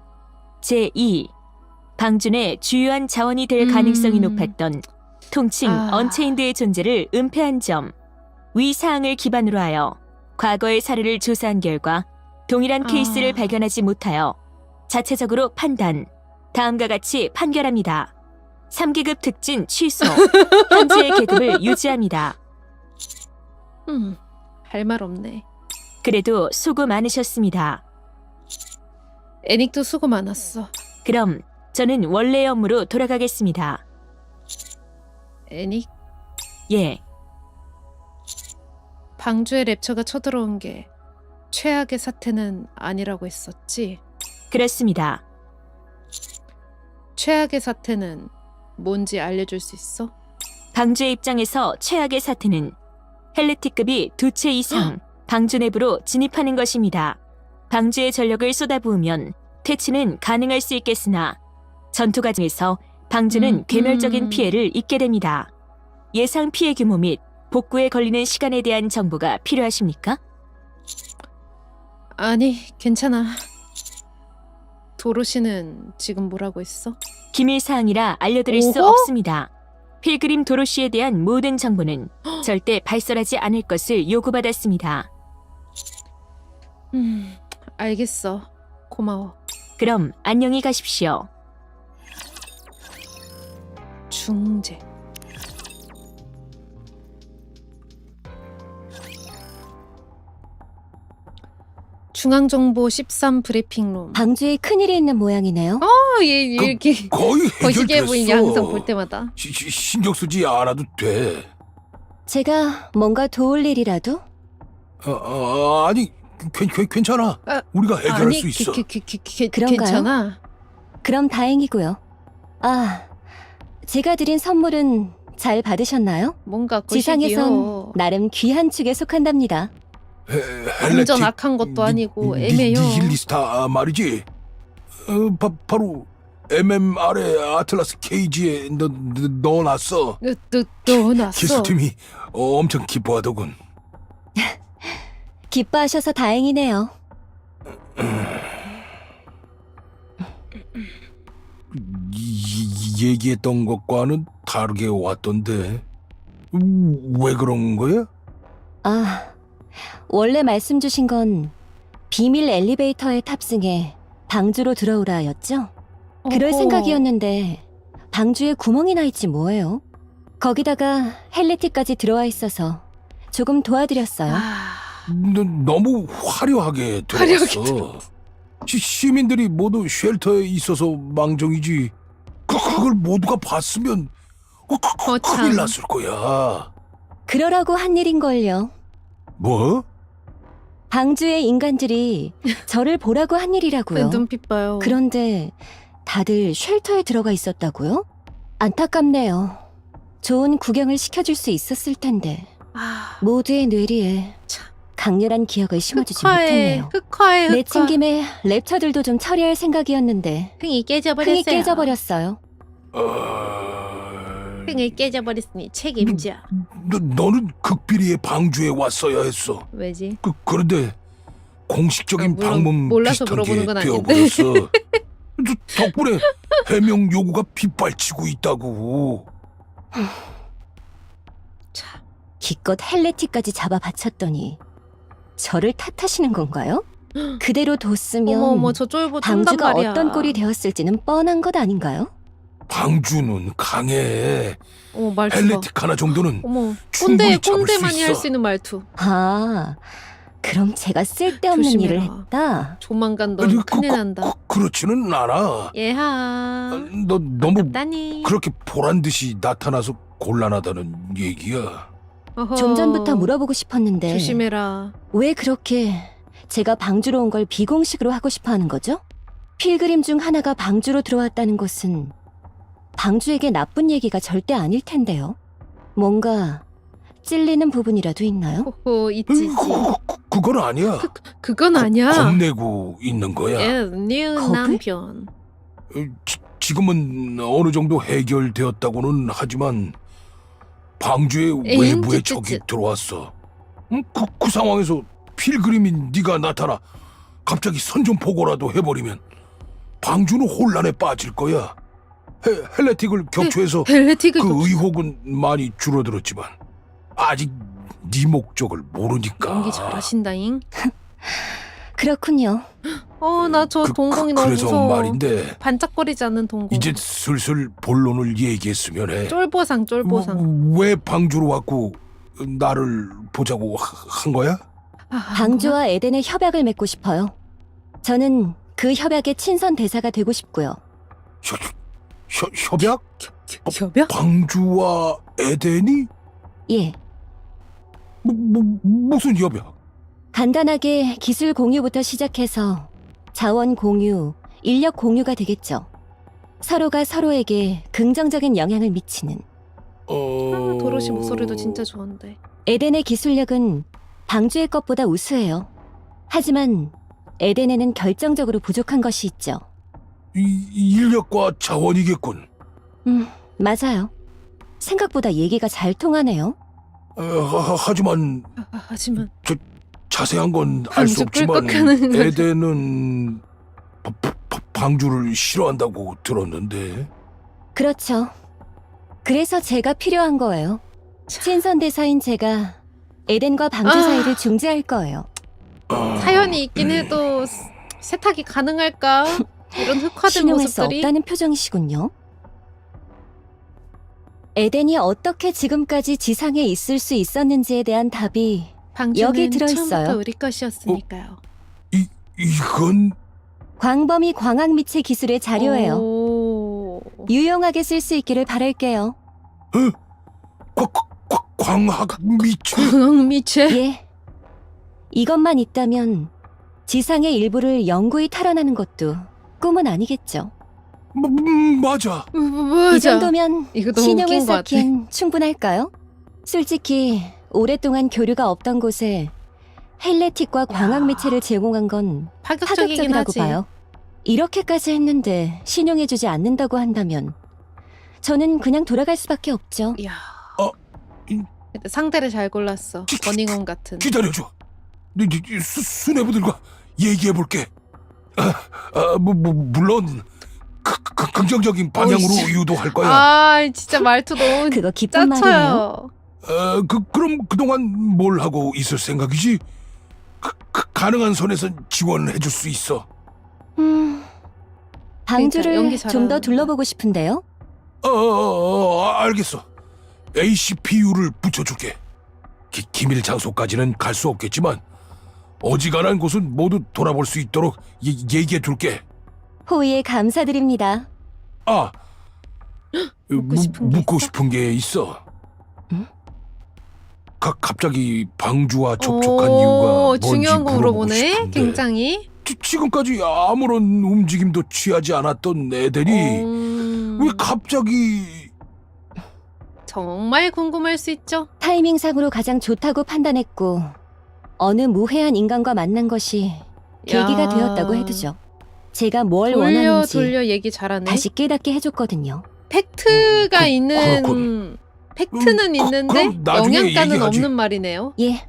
제2. 방주 내 주요한 자원이 될 가능성이 높았던 통칭 언체인드의 존재를 은폐한 점. 위 사항을 기반으로 하여 과거의 사례를 조사한 결과 동일한 케이스를 발견하지 못하여 자체적으로 판단. 다음과 같이 판결합니다. 3계급 특진 취소. 현재의 계급을 유지합니다. 할 말 없네. 그래도 수고 많으셨습니다. 애닉도 수고 많았어. 그럼 저는 원래의 업무로 돌아가겠습니다. 애닉, 예, 방주에 랩처가 쳐들어온 게 최악의 사태는 아니라고 했었지? 그렇습니다. 최악의 사태는 뭔지 알려줄 수 있어? 방주의 입장에서 최악의 사태는 헬레티급이 2채 이상 방주 내부로 진입하는 것입니다. 방주의 전력을 쏟아부으면 퇴치는 가능할 수 있겠으나 전투 과정에서 방주는 괴멸적인 피해를 입게 됩니다. 예상 피해 규모 및 복구에 걸리는 시간에 대한 정보가 필요하십니까? 아니, 괜찮아. 도로시는 지금 뭐라고 했어? 기밀 사항이라 알려드릴 수 오호? 없습니다. 필그림 도로시에 대한 모든 정보는 절대 발설하지 않을 것을 요구받았습니다. 알겠어. 고마워. 그럼 안녕히 가십시오. 중재. 중앙정보 13 브리핑룸. 방주에 큰일이 있는 모양이네요. 얘 이렇게 거의 거시기해 보이는 해결됐어. 양성 볼 때마다. 신경 쓰지 않아도 돼. 제가 뭔가 도울 일이라도? 아니, 괜찮아. 우리가 해결할 아니, 수 있어. 그런가요? 괜찮아. 그럼 다행이고요. 아, 제가 드린 선물은 잘 받으셨나요? 뭔가 지상에선 거시기요. 나름 귀한 축에 속한답니다. 완전 악한 것도 아니고 애매요. 니힐리스타 말이지. 바로 MMR의 아틀라스 케이지에 넣어놨어. 넣어놨어. 기술팀이 엄청 기뻐하더군. 기뻐하셔서 다행이네요. 얘기했던 것과는 다르게 왔던데. 왜 그런 거야? 아, 원래 말씀 주신 건 비밀 엘리베이터에 탑승해 방주로 들어오라였죠? 그럴 어허. 생각이었는데 방주에 구멍이 나 있지 뭐예요? 거기다가 헬레티까지 들어와 있어서 조금 도와드렸어요. 너무 화려하게 들어왔어. 시민들이 모두 쉘터에 있어서 망정이지. 그걸 모두가 봤으면 참. 큰일 났을 거야. 그러라고 한 일인걸요. 뭐? 방주의 인간들이 저를 보라고 한 일이라고요. 눈빛 봐요. 그런데 다들 쉘터에 들어가 있었다고요? 안타깝네요. 좋은 구경을 시켜줄 수 있었을 텐데 모두의 뇌리에 참. 강렬한 기억을 심어주지 못했네요. 흑화에 내친김에 랩처들도 좀 처리할 생각이었는데 흥이 깨져버렸어요. 흥이 깨져버렸어요. 흥이 깨져버렸으니 책임져. 너는 극비리의 방주에 왔어야 했어. 왜지? 그런데 공식적인 물론 방문 몰라서 비슷한 게 물어보는 건 아닌데. 되어버렸어. 덕분에 해명 요구가 빗발치고 있다고. 기껏 헬레티까지 잡아 바쳤더니 저를 탓하시는 건가요? 그대로 뒀으면 어머 저 쫄보 쫀단 방주가 말이야. 어떤 꼴이 되었을지는 뻔한 것 아닌가요? 방주는 강해. 어머 말투 봐. 헬레틱 하나 정도는 어머 충분히 잡을 수 꼰대만이 할 있어. 수 있는 말투. 아, 그럼 제가 쓸데없는 조심해라. 일을 했다? 조만간 아니, 넌 큰일 난다. 그렇지는 않아. 예하. 너 너무 아깝다니. 그렇게 보란 듯이 나타나서 곤란하다는 얘기야. 어허. 좀 전부터 물어보고 싶었는데 조심해라. 왜 그렇게 제가 방주로 온 걸 비공식으로 하고 싶어 하는 거죠? 필그림 중 하나가 방주로 들어왔다는 것은 방주에게 나쁜 얘기가 절대 아닐 텐데요. 뭔가 찔리는 부분이라도 있나요? 호호 있지. 그건 아니야. 그건 아니야. 겁내고 있는 거야. 예, 뉴 겁을? 남편. 지금은 어느 정도 해결되었다고는 하지만 방주의 외부에 쯧쯧쯧. 적이 들어왔어. 그 상황에서 필그림이 네가 나타나 갑자기 선전포고라도 해버리면 방주는 혼란에 빠질 거야. 헬레틱을 격추해서 헬레틱을 그 의혹은 많이 줄어들었지만 아직 네 목적을 모르니까. 연기 잘하신다잉. 그렇군요. 나 저 동공이 너무 그래서 무서워. 말인데 반짝거리지 않는 동공. 이제 슬슬 본론을 얘기했으면 해. 쫄보상. 왜 방주로 왔고 나를 보자고 한 거야? 방주와 에덴의 협약을 맺고 싶어요. 저는 그 협약의 친선 대사가 되고 싶고요. 협약? 협약? 방주와 에덴이? 예, 무슨 협약? 간단하게 기술 공유부터 시작해서 자원 공유, 인력 공유가 되겠죠. 서로가 서로에게 긍정적인 영향을 미치는. 도로시 목소리도 진짜 좋은데. 에덴의 기술력은 방주의 것보다 우수해요. 하지만 에덴에는 결정적으로 부족한 것이 있죠. 인력과 자원이겠군. 맞아요. 생각보다 얘기가 잘 통하네요. 하지만 하지만 자세한 건 알 수 방주 없지만 꿀꺽하는 거죠. 에덴은 방주를 싫어한다고 들었는데. 그렇죠. 그래서 제가 필요한 거예요. 신선 대사인 제가 에덴과 방주 아. 사이를 중재할 거예요. 사연이 있긴 해도 세탁이 가능할까? 이런 흑화된 신용할 수 모습들이 없다는 표정이시군요. 에덴이 어떻게 지금까지 지상에 있을 수 있었는지에 대한 답이 방주는 여기 들어있어요. 처음부터 우리 것이었으니까요. 이건 광범위 광학미체 기술의 자료예요. 오. 유용하게 쓸 수 있기를 바랄게요. 광학 미체. 광미체. 예. 이것만 있다면 지상의 일부를 영구히 탈환하는 것도 꿈은 아니겠죠. 맞아. 맞아. 이 정도면 이거 너무 신용을 웃긴 것 같아. 쌓기엔 충분할까요? 솔직히 오랫동안 교류가 없던 곳에 헬레틱과 광학미체를 제공한 건 파격적이긴 파격적이라고 하지. 봐요. 이렇게까지 했는데 신용해주지 않는다고 한다면 저는 그냥 돌아갈 수밖에 없죠. 이야. 이- 근데 상대를 잘 골랐어. 버닝엄 같은. 기다려줘. 수뇌부들과 얘기해볼게. 물론 긍정적인 방향으로 어이씨. 유도할 거야. 아, 진짜 말투 너무 그거 기쁜 말이네요. 짜쳐요. 그럼 그동안 뭘 하고 있을 생각이지? 가능한 선에선 지원해줄 수 있어. 방주를 연기 좀 더 잘하는구나. 둘러보고 싶은데요. 알겠어. ACPU를 붙여줄게. 기밀 장소까지는 갈 수 없겠지만 어지간한 곳은 모두 돌아볼 수 있도록 얘기해줄게. 호의에 감사드립니다. 묻고 싶은 게 묻고 있어? 싶은 게 있어. 응? 갑자기 방주와 접촉한 오, 이유가 뭔지 중요한 거 물어보고 물어보네. 싶은데. 굉장히. 지금까지 아무런 움직임도 취하지 않았던 애들이 왜 갑자기... 정말 궁금할 수 있죠. 타이밍상으로 가장 좋다고 판단했고 어느 무해한 인간과 만난 것이 계기가 야. 되었다고 해두죠. 제가 뭘 돌려 원하는지 돌려 얘기 잘하네. 다시 깨닫게 해줬거든요. 팩트가 있는 그렇군. 팩트는 있는데 그럼 나중에 영양가는 얘기하지. 없는 말이네요. 예,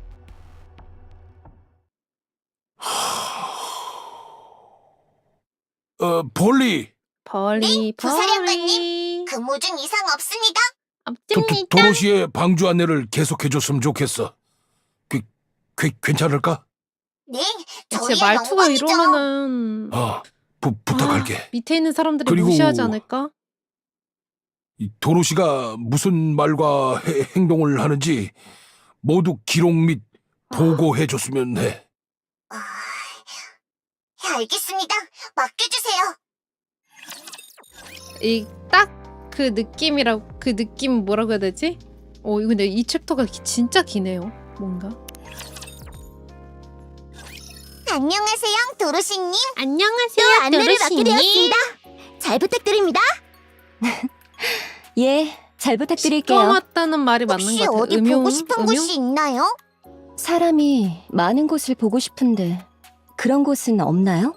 볼리, 벌리 부사령관님. 근무 중 이상 없습니다. 없습니다. 도로시의 방주 안내를 계속해줬으면 좋겠어. 괜찮을까? 네, 진짜 말투가 이러면은 부탁할게. 밑에 있는 사람들이 그리고- 무시하지 않을까? 이 도로시가 무슨 말과 행동을 하는지 모두 기록 및 보고해줬으면 해. 알겠습니다. 맡겨주세요. 이 딱 그 느낌이라고 그 느낌 뭐라고 해야 되지? 근데 이 챕터가 진짜 기네요. 뭔가. 안녕하세요, 도로시님. 안녕하세요, 안내를 맡게 되었습니다. 잘 부탁드립니다. 예, 잘 부탁드릴게요. 처음 왔다는 말이 맞는 혹시 것 같아요. 어디 보고 싶은 곳이 있나요? 사람이 많은 곳을 보고 싶은데 그런 곳은 없나요?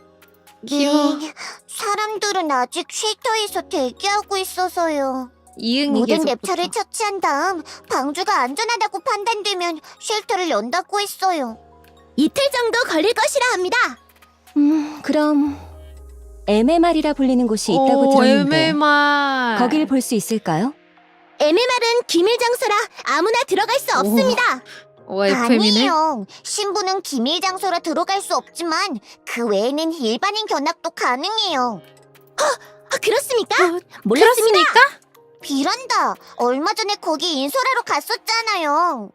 귀여워. 네, 사람들은 아직 쉘터에서 대기하고 있어서요. 이응이 모든 계속 랩처를 붙어. 처치한 다음 방주가 안전하다고 판단되면 쉘터를 연다고 했어요. 이틀 정도 걸릴 것이라 합니다. 그럼 MMR이라 불리는 곳이 있다고 들었는데 MMR. 거길 볼 수 있을까요? MMR은 기밀 장소라 아무나 들어갈 수 없습니다. FM이네. 아니에요. 신부는 기밀 장소라 들어갈 수 없지만 그 외에는 일반인 견학도 가능해요. 그렇습니까? 몰랐습니다. 그렇습니까? 비란다. 얼마 전에 거기 인솔하러 갔었잖아요.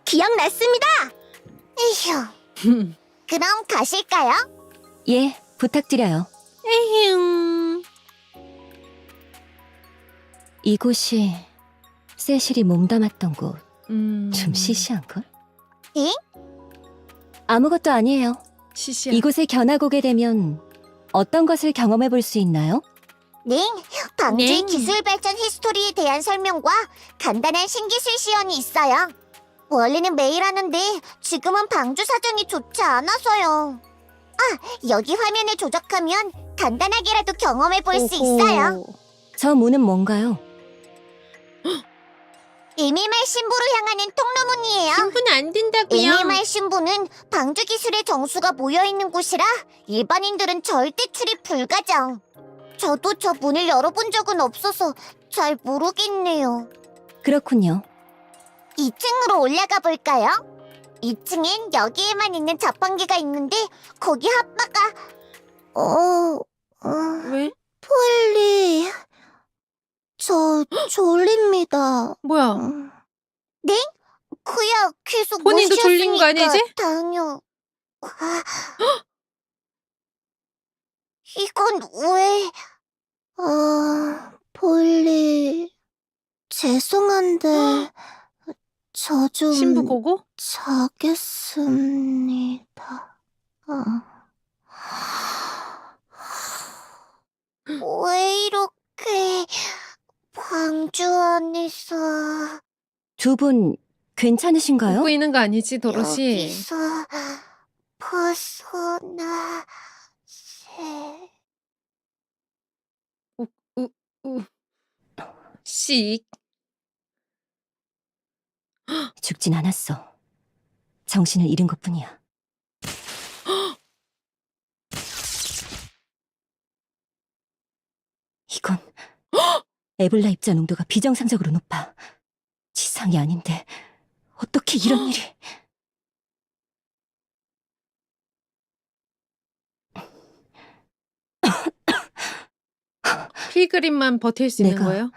기억났습니다. 에휴. 그럼 가실까요? 예, 부탁드려요. 에휴. 이곳이 세실이 몸담았던 곳. 좀 좀 시시한걸? 예? 아무것도 아니에요. 시시한. 이곳에 견학오게 되면 어떤 것을 경험해 볼 수 있나요? 네. 방주의 네. 기술 발전 히스토리에 대한 설명과 간단한 신기술 시연이 있어요. 원래는 매일 하는데 지금은 방주 사정이 좋지 않아서요. 여기 화면을 조작하면 간단하게라도 경험해 볼 수 오호. 있어요. 저 문은 뭔가요? 에밀말 신부로 향하는 통로문이에요. 신분이 안 된다고요. 에밀말 신부는 방주 기술의 정수가 모여 있는 곳이라 일반인들은 절대 출입 불가정. 저도 저 문을 열어본 적은 없어서 잘 모르겠네요. 그렇군요. 2층으로 올라가 볼까요? 2층엔 여기에만 있는 자판기가 있는데 거기 핫바가 왜? 폴리 저 졸립니다. 뭐야? 네? 그야 계속 본인도 못 졸린 거 쉬었으니까 아니지? 당연. 이건 왜? 폴리 죄송한데 저 좀 신부 고고? 자겠습니다. 왜 이렇게 방주 안에서 두 분 괜찮으신가요? 웃고 있는 거 아니지, 도로시? 여기서 벗어나 씩. 죽진 않았어. 정신을 잃은 것뿐이야. 이건 에볼라 입자 농도가 비정상적으로 높아. 지상이 아닌데 어떻게 이런 일이... 필그림만 버틸 수 있는 내가 거예요?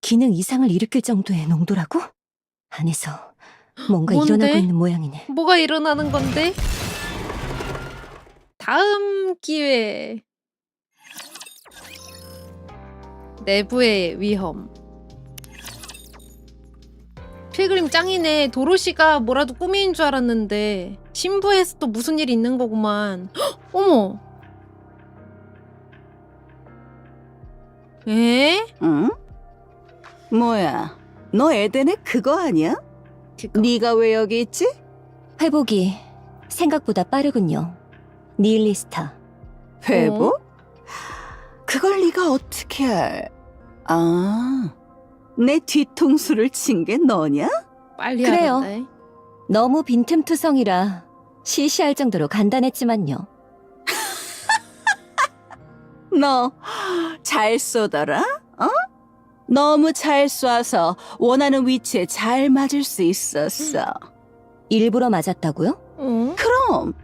기능 이상을 일으킬 정도의 농도라고? 안에서 뭔가 뭔데? 일어나고 있는 모양이네. 뭐가 일어나는 건데? 다음 기회. 내부의 위험. 필그림 짱이네. 도로시가 뭐라도 꾸미는 줄 알았는데 신부에서 또 무슨 일이 있는 거구만. 헉, 어머. 에? 응? 뭐야, 너 에덴의 그거 아니야? 그거. 네가 왜 여기 있지? 회복이 생각보다 빠르군요. 니일리스타. 회복? 그걸 네가 어떻게 알... 내 뒤통수를 친 게 너냐? 빨리 그래요. 알았네. 너무 빈틈투성이라 시시할 정도로 간단했지만요. 너 잘 쏘더라? 어? 너무 잘 쏴서 원하는 위치에 잘 맞을 수 있었어. 일부러 맞았다고요? 응? 그럼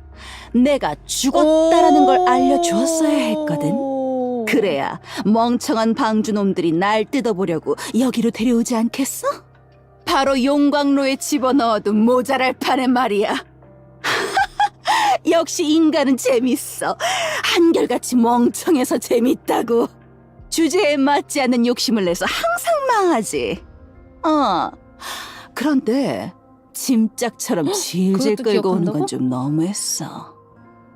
내가 죽었다라는 걸 알려줬어야 했거든. 그래야 멍청한 방주놈들이 날 뜯어보려고 여기로 데려오지 않겠어? 바로 용광로에 집어넣어도 모자랄 판에 말이야. 역시 인간은 재밌어. 한결같이 멍청해서 재밌다고. 주제에 맞지 않는 욕심을 내서 항상 망하지. 그런데 짐짝처럼 질질 그것도 끌고 오는 기억한다고? 건 좀 너무했어.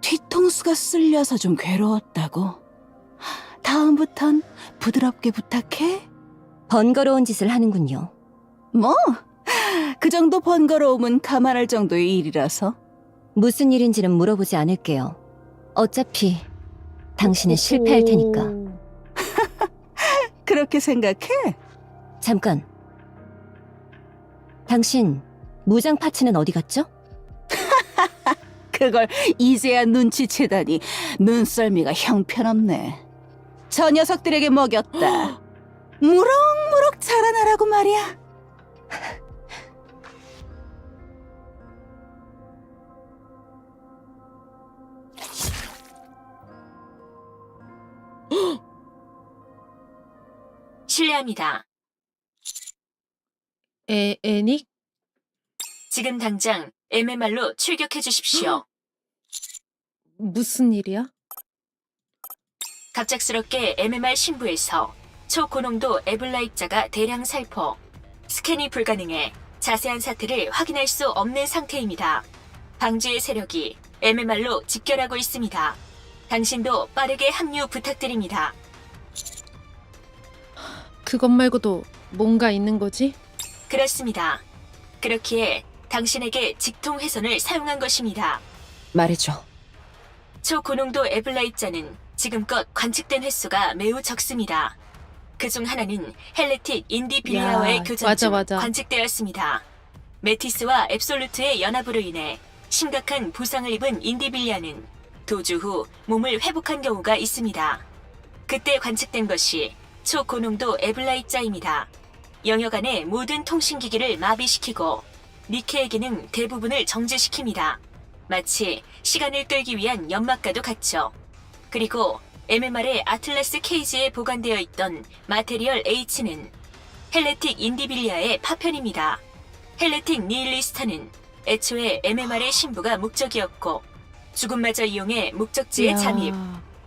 뒤통수가 쓸려서 좀 괴로웠다고. 다음부턴 부드럽게 부탁해. 번거로운 짓을 하는군요. 뭐, 그 정도 번거로움은 감안할 정도의 일이라서. 무슨 일인지는 물어보지 않을게요. 어차피 당신은 실패할 테니까. 그렇게 생각해? 잠깐. 당신 무장 파츠는 어디 갔죠? 그걸 이제야 눈치채다니 눈썰미가 형편없네. 저 녀석들에게 먹였다. 무럭무럭 자라나라고 말이야. 실례합니다. 애닉? 지금 당장 MMR로 출격해 주십시오. 무슨 일이야? 갑작스럽게 MMR 신부에서 초고농도 에볼라 입자가 대량 살포, 스캔이 불가능해 자세한 사태를 확인할 수 없는 상태입니다. 방주의 세력이 MMR로 집결하고 있습니다. 당신도 빠르게 합류 부탁드립니다. 그것 말고도 뭔가 있는 거지? 그렇습니다. 그렇기에 당신에게 직통 훼손을 사용한 것입니다. 말해줘. 초고농도 에블라입자는 지금껏 관측된 횟수가 매우 적습니다. 그중 하나는 헬레틱 인디빌리아와의 야, 교전 맞아, 중 맞아. 관측되었습니다. 메티스와 앱솔루트의 연합으로 인해 심각한 부상을 입은 인디빌리아는 도주 후 몸을 회복한 경우가 있습니다. 그때 관측된 것이 초고농도 에블라입자입니다. 영역 안의 모든 통신기기를 마비시키고 니케의 기능 대부분을 정지시킵니다. 마치 시간을 끌기 위한 연막과도 같죠. 그리고 MMR의 아틀라스 케이지에 보관되어 있던 마테리얼 H는 헬레틱 인디빌리아의 파편입니다. 헬레틱 니힐리스타는 애초에 MMR의 신부가 목적이었고 죽음마저 이용해 목적지에 야. 잠입,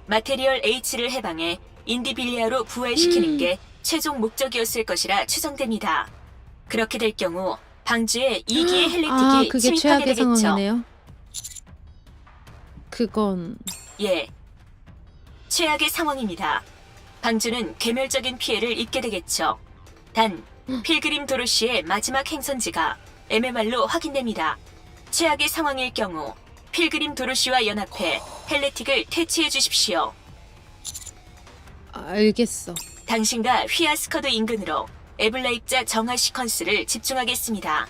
마테리얼 H를 해방해 인디빌리아로 부활시키는 게 최종 목적이었을 것이라 추정됩니다. 그렇게 될 경우 방주에 2기의 헬레틱이 아, 그게 침입하게 최악의 되겠죠. 상황이네요. 그건 예. 최악의 상황입니다. 방주는 괴멸적인 피해를 입게 되겠죠. 단, 필그림 도로시의 마지막 행선지가 MMR로 확인됩니다. 최악의 상황일 경우 필그림 도로시와 연합해 헬레틱을 퇴치해 주십시오. 알겠어. 당신과 휘아스커드 인근으로 에블라입자 정화 시퀀스를 집중하겠습니다.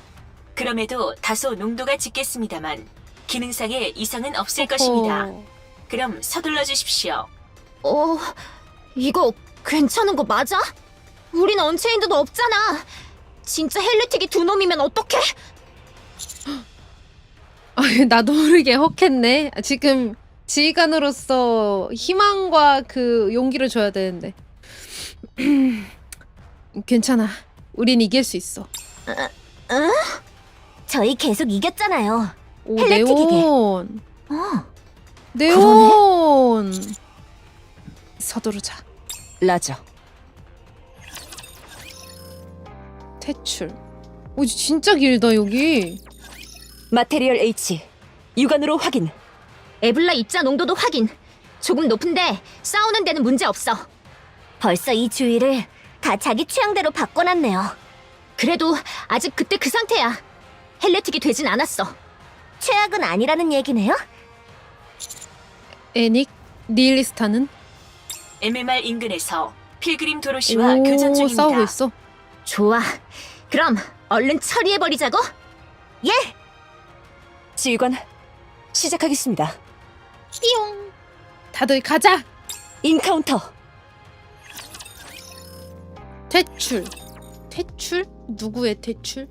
그럼에도 다소 농도가 짙겠습니다만 기능상의 이상은 없을 것입니다. 그럼 서둘러 주십시오. 이거 괜찮은 거 맞아? 우린 언체인드도 없잖아. 진짜 헬레틱이 두 놈이면 어떡해? 아, 나도 모르게 혹했네. 지금 지휘관으로서 희망과 그 용기를 줘야 되는데. 괜찮아. 우린 이길 수 있어. 저희 계속 이겼잖아요. 오, 헬레틱이게. 네온. 어. 네온. 서두르자. 라저. 퇴출. 오, 진짜 길다 여기. 마테리얼 H. 육안으로 확인. 에블라 입자 농도도 확인. 조금 높은데 싸우는 데는 문제 없어. 벌써 이 주위를 다 자기 취향대로 바꿔놨네요. 그래도 아직 그때 그 상태야. 헬레틱이 되진 않았어. 최악은 아니라는 얘기네요? 애닉 니힐리스타는 MMR 인근에서 필그림 도로시와 교전 중입니다. 싸우고 있어. 좋아. 그럼 얼른 처리해버리자고? 예! 지휘관, 시작하겠습니다. 띠용. 다들 가자. 인카운터. 퇴출. 퇴출? 누구의 퇴출?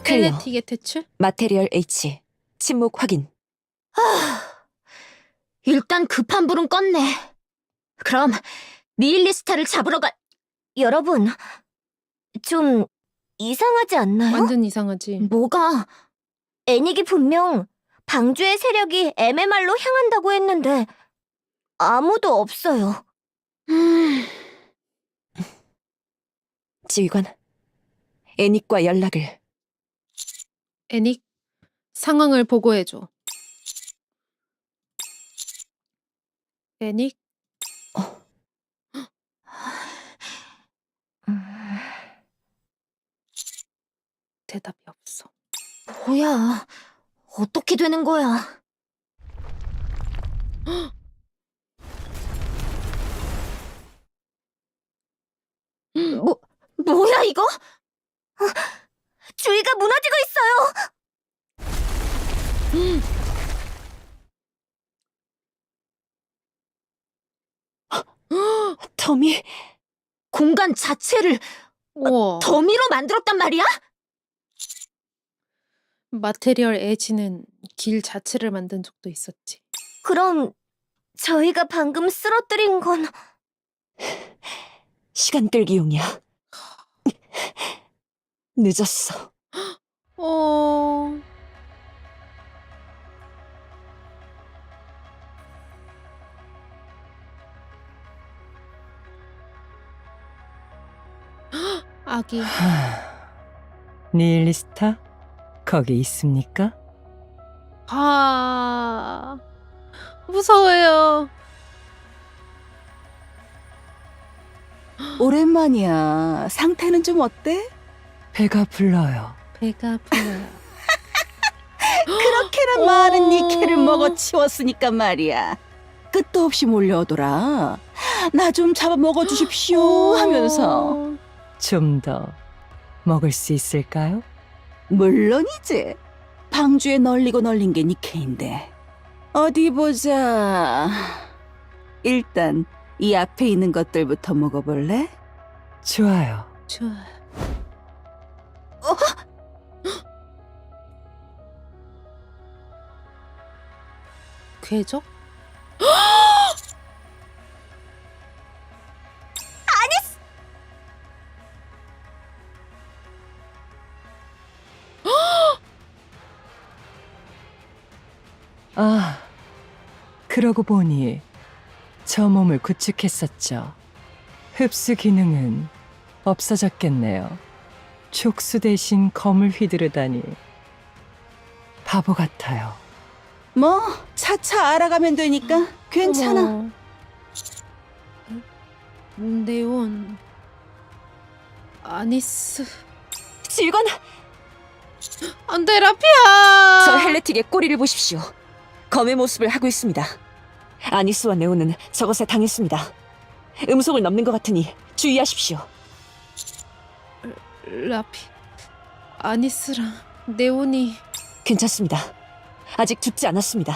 클리어. 헬레틱의 퇴출? 마테리얼 H. 침묵 확인. 일단 급한 불은 껐네. 그럼 니힐리스타를 잡으러 가... 여러분, 좀 이상하지 않나요? 완전 이상하지. 뭐가? 애닉이 분명 방주의 세력이 MMR로 향한다고 했는데 아무도 없어요. 지휘관, 애닉과 연락을. 애닉, 상황을 보고해줘. 애닉? 대답이 없어. 뭐야? 어떻게 되는 거야? 뭐야 이거? 주위가 무너지고 있어요. 터미? 공간 자체를 우와. 더미로 만들었단 말이야? 마테리얼 에지는 길 자체를 만든 적도 있었지. 그럼 저희가 방금 쓰러뜨린 건 시간 끌기용이야. 늦었어. 어... 아기. 니힐리스타? 거기 있습니까? 아... 무서워요. 오랜만이야. 상태는 좀 어때? 배가 불러요. 배가 불러요. 그렇게 이렇게나 많은 니켈을 먹어치웠으니까 말이야. 끝도 없이 몰려오더라. 나 좀 잡아먹어 주십시오 하면서. 좀 더 먹을 수 있을까요? 물론이지. 방주에 널리고 널린 게 니켈인데. 어디 보자. 일단 이 앞에 있는 것들부터 먹어볼래? 좋아요. 좋아. 궤적? 아, 그러고 보니 저 몸을 구축했었죠. 흡수 기능은 없어졌겠네요. 촉수 대신 검을 휘두르다니 바보 같아요. 뭐 차차 알아가면 되니까 괜찮아. 어머. 네온. 아니스. 지휘관, 안돼 라피야. 저 헬레틱의 꼬리를 보십시오. 검의 모습을 하고 있습니다. 아니스와 네오는 저것에 당했습니다. 음속을 넘는 것 같으니 주의하십시오. 라피. 아니스랑 네온이. 괜찮습니다. 아직 죽지 않았습니다.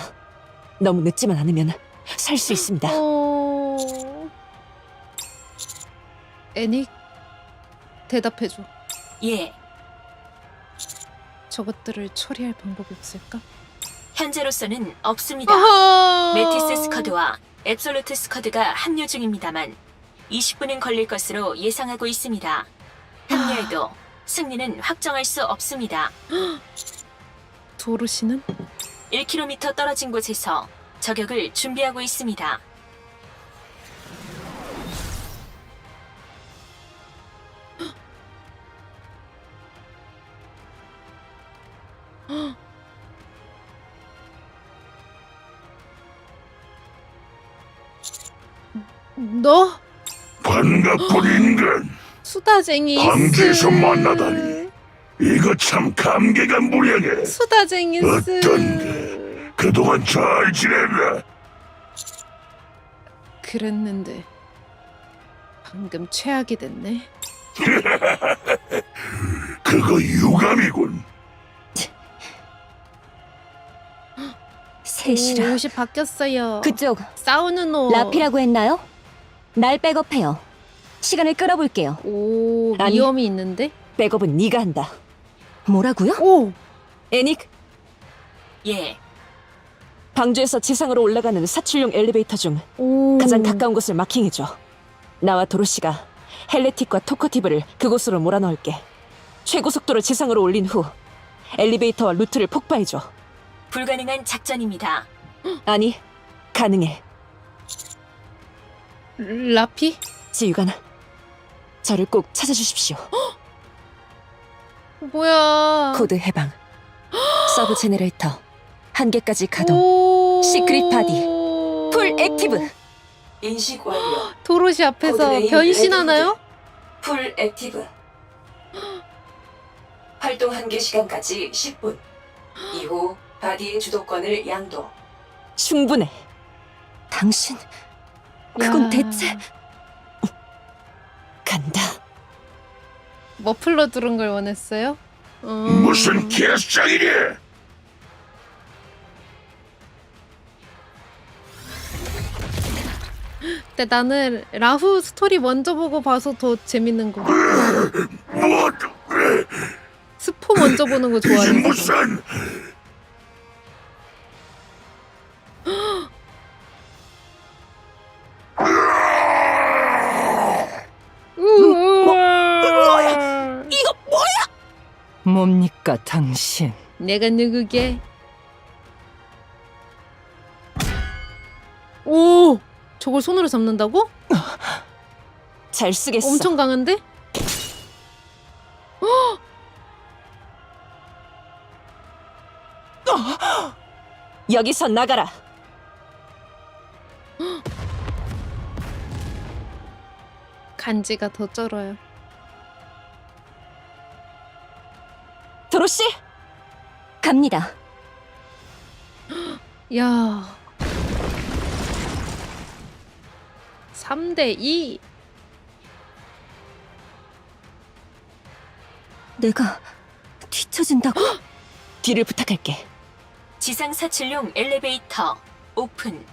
너무 늦지만 않으면 살 수 있습니다. 애닉 대답해줘. 예, 저것들을 처리할 방법이 없을까? 현재로서는 없습니다. 메티스 스커드와 앱솔루트 스커드가 합류 중입니다만 20분은 걸릴 것으로 예상하고 있습니다. 합류해도 승리는 확정할 수 없습니다. 도르시는? 1km 떨어진 곳에서 저격을 준비하고 있습니다. 너 반갑군 인간. 수다쟁이 광주에서 만나다니. 이거 참 감개가 무량해. 수다쟁이 어떤데? 그동안 잘 지냈나? 그랬는데 방금 최악이 됐네. 그거 유감이군. 셋이라. 옷이 바뀌었어요. 그쪽 싸우는 옷. 라피라고 했나요? 날 백업해요. 시간을 끌어볼게요. 오, 아니. 위험이 있는데? 백업은 네가 한다. 뭐라고요? 오! 애닉, 예, 방주에서 지상으로 올라가는 사출용 엘리베이터 중 오. 가장 가까운 곳을 마킹해줘. 나와 도로시가 헬레틱과 토커티브를 그곳으로 몰아넣을게. 최고속도로 지상으로 올린 후 엘리베이터와 루트를 폭파해줘. 불가능한 작전입니다. 아니, 가능해. 라피? 지휘관, 저를 꼭 찾아주십시오. 뭐야. 코드 해방. 서브 제너레이터 한 개까지 가동. 오. 시크릿 바디. 풀 액티브. 인식 완료. 도로시 앞에서 코드 네임 변신하나요? 풀 액티브. 활동 한계 시간까지 10분. 이후 바디의 주도권을 양도. 충분해. 당신, 그건 야. 대체... 간다. 머플러 두른 걸 원했어요? 무슨 개쌍이니? 근데 나는 라후 스토리 먼저 보고 봐서 더 재밌는 거. 뭐? 스포 먼저 보는 거 이게 좋아해. 무슨? 뭐야? 이거 뭐야? 뭡니까 당신? 내가 누구게? 오! 저걸 손으로 잡는다고? 잘 쓰겠어. 엄청 강한데? 여기서 나가라. 간지가 더 쩔어요. 도로시, 갑니다. 야. 3대2. 내가 뒤처진다고? 뒤를 부탁할게. 지상 사출용 엘리베이터 오픈.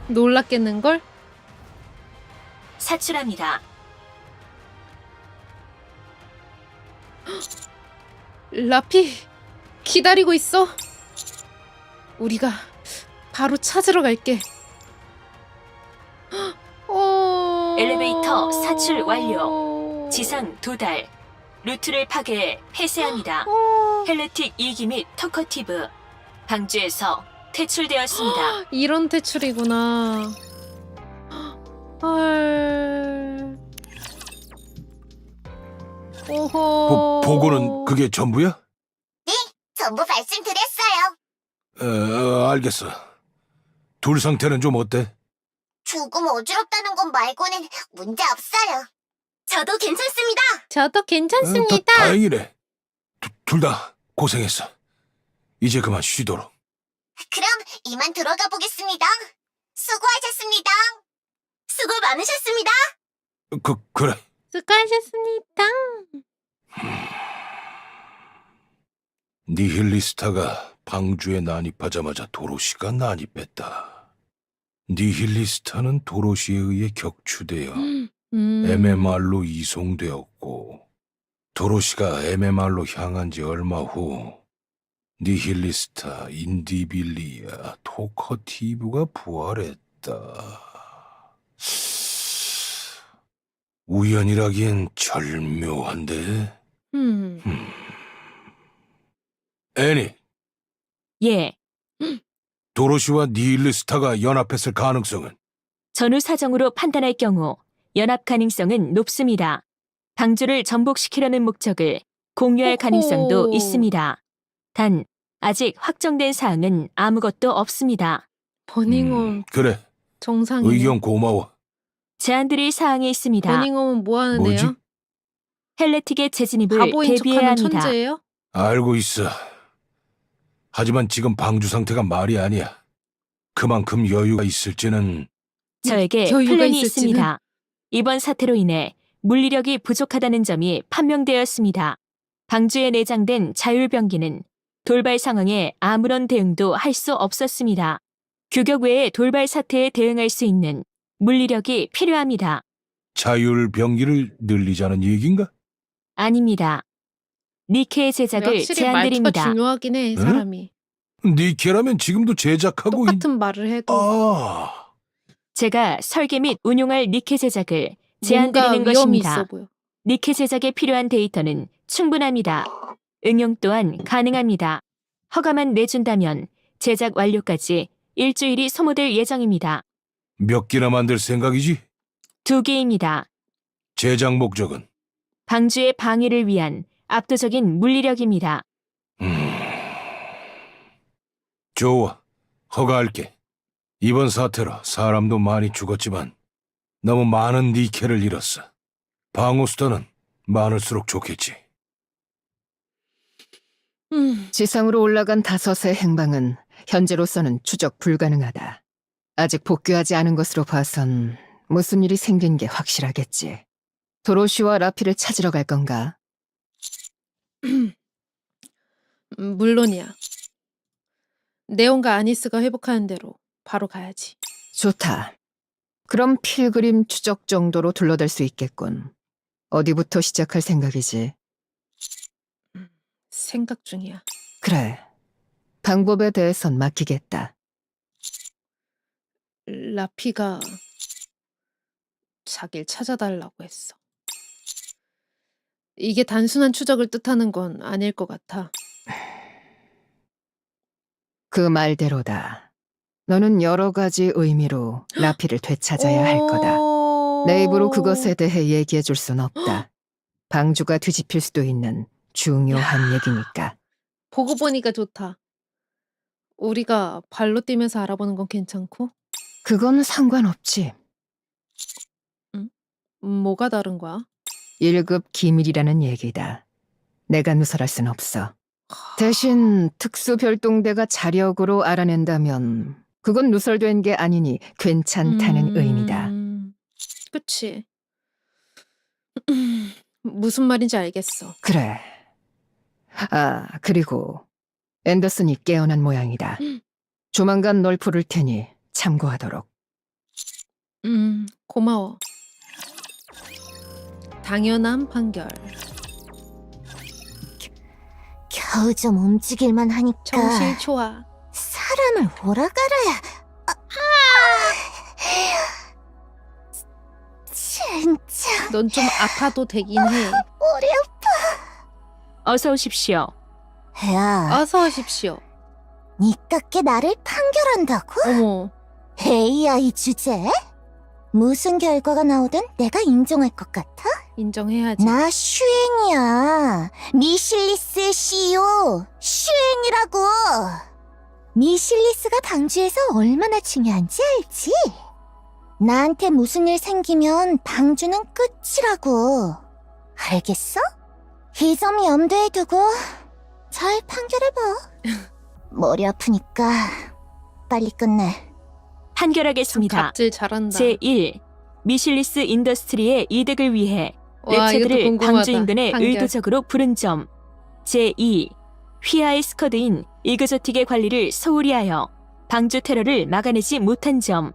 놀랐겠는걸? 사출합니다. 라피 기다리고 있어. 우리가 바로 찾으러 갈게. 엘리베이터 사출 완료. 지상 도달. 루트를 파괴해 폐쇄합니다. 헬레틱 2기 및 터커티브. 방주에서 퇴출되었습니다. 이런 퇴출이구나. 헐. 오호. 보고는 그게 전부야? 전부 말씀드렸어요. 알겠어. 둘 상태는 좀 어때? 조금 어지럽다는 것 말고는 문제 없어요. 저도 괜찮습니다. 저도 괜찮습니다. 다행이네. 둘 다 고생했어. 이제 그만 쉬도록. 그럼 이만 들어가 보겠습니다. 수고하셨습니다. 수고 많으셨습니다. 그래. 수고하셨습니다. 니힐리스타가 방주에 난입하자마자 도로시가 난입했다. 니힐리스타는 도로시에 의해 격추되어 MMR로 이송되었고 도로시가 MMR로 향한 지 얼마 후 니힐리스타, 인디빌리아, 토커티브가 부활했다. 우연이라기엔 절묘한데? 애니, 예. 도로시와 니힐리스타가 연합했을 가능성은? 전후 사정으로 판단할 경우 연합 가능성은 높습니다. 방주를 전복시키려는 목적을 공유할 가능성도 있습니다. 단 아직 확정된 사항은 아무것도 없습니다. 버닝엄 그래, 정상이네. 의견 고마워. 제안드릴 사항이 있습니다. 버닝엄은 뭐 하는 뭐지? 애야? 헬레틱의 재진입을 바보인 대비해야 척하는 합니다. 천재예요? 알고 있어. 하지만 지금 방주 상태가 말이 아니야. 그만큼 여유가 있을지는... 저에게 여유가 플랜이 있을지는. 있습니다. 이번 사태로 인해 물리력이 부족하다는 점이 판명되었습니다. 방주에 내장된 자율병기는 돌발 상황에 아무런 대응도 할 수 없었습니다. 규격 외의 돌발 사태에 대응할 수 있는 물리력이 필요합니다. 자율병기를 늘리자는 얘긴가? 아닙니다. 니케의 근데 제작을 확실히 말투가 제안드립니다. 중요하긴 해, 사람이. 니케라면 지금도 제작하고 똑같은 말을 해도 제가 설계 및 운용할 니케 제작을 뭔가 제안드리는 위험이 것입니다. 있어 보여. 니케 제작에 필요한 데이터는 충분합니다. 응용 또한 가능합니다. 허가만 내준다면 제작 완료까지 일주일이 소모될 예정입니다. 몇 개나 만들 생각이지? 2개입니다. 제작 목적은? 방주의 방위를 위한 압도적인 물리력입니다. 좋아, 허가할게. 이번 사태로 사람도 많이 죽었지만 너무 많은 니케를 잃었어. 방어 수단은 많을수록 좋겠지. 지상으로 올라간 5의 행방은 현재로서는 추적 불가능하다. 아직 복귀하지 않은 것으로 봐선 무슨 일이 생긴 게 확실하겠지. 도로시와 라피를 찾으러 갈 건가? 물론이야. 네온과 아니스가 회복하는 대로 바로 가야지. 좋다. 그럼 필그림 추적 정도로 둘러댈 수 있겠군. 어디부터 시작할 생각이지? 생각 중이야. 그래. 방법에 대해선 맡기겠다. 라피가 자길 찾아달라고 했어. 이게 단순한 추적을 뜻하는 건 아닐 것 같아. 그 말대로다. 너는 여러 가지 의미로 라피를 되찾아야 할 거다. 내 입으로 그것에 대해 얘기해 줄 순 없다. 방주가 뒤집힐 수도 있는 중요한 얘기니까. 보고 보니까 좋다. 우리가 발로 뛰면서 알아보는 건 괜찮고? 그건 상관없지. 뭐가 다른 거야? 1급 기밀이라는 얘기다. 내가 누설할 순 없어. 대신 특수별동대가 자력으로 알아낸다면 그건 누설된 게 아니니 괜찮다는 의미다. 그치. 무슨 말인지 알겠어. 그래. 아, 그리고 앤더슨이 깨어난 모양이다. 조만간 널 부를 테니 참고하도록. 고마워. 당연한 판결. 겨우 좀 움직일만 하니까 정실 좋아. 사람을 오라가라야. 진짜 넌 좀 아파도 되긴 해. 머리 어서 오십시오. 아파. 야, 어서 오십시오. 니깎게 나를 판결한다고? 어머. AI 주제? 무슨 결과가 나오든 내가 인정할 것 같아? 인정해야지. 나 슈엔이야. 미실리스의 CEO 슈엔이라고. 미실리스가 방주에서 얼마나 중요한지 알지? 나한테 무슨 일 생기면 방주는 끝이라고. 알겠어? 이 점 염두에 두고 잘 판결해봐. 머리 아프니까 빨리 끝내. 판결하겠습니다. 갑질 잘한다. 제1. 미실리스 인더스트리의 이득을 위해 와, 이것도 랩체들을 궁금하다. 방주 인근에 판결. 의도적으로 부른 점. 제2. 휘하의 스쿼드인 이그조틱의 관리를 소홀히 하여 방주 테러를 막아내지 못한 점.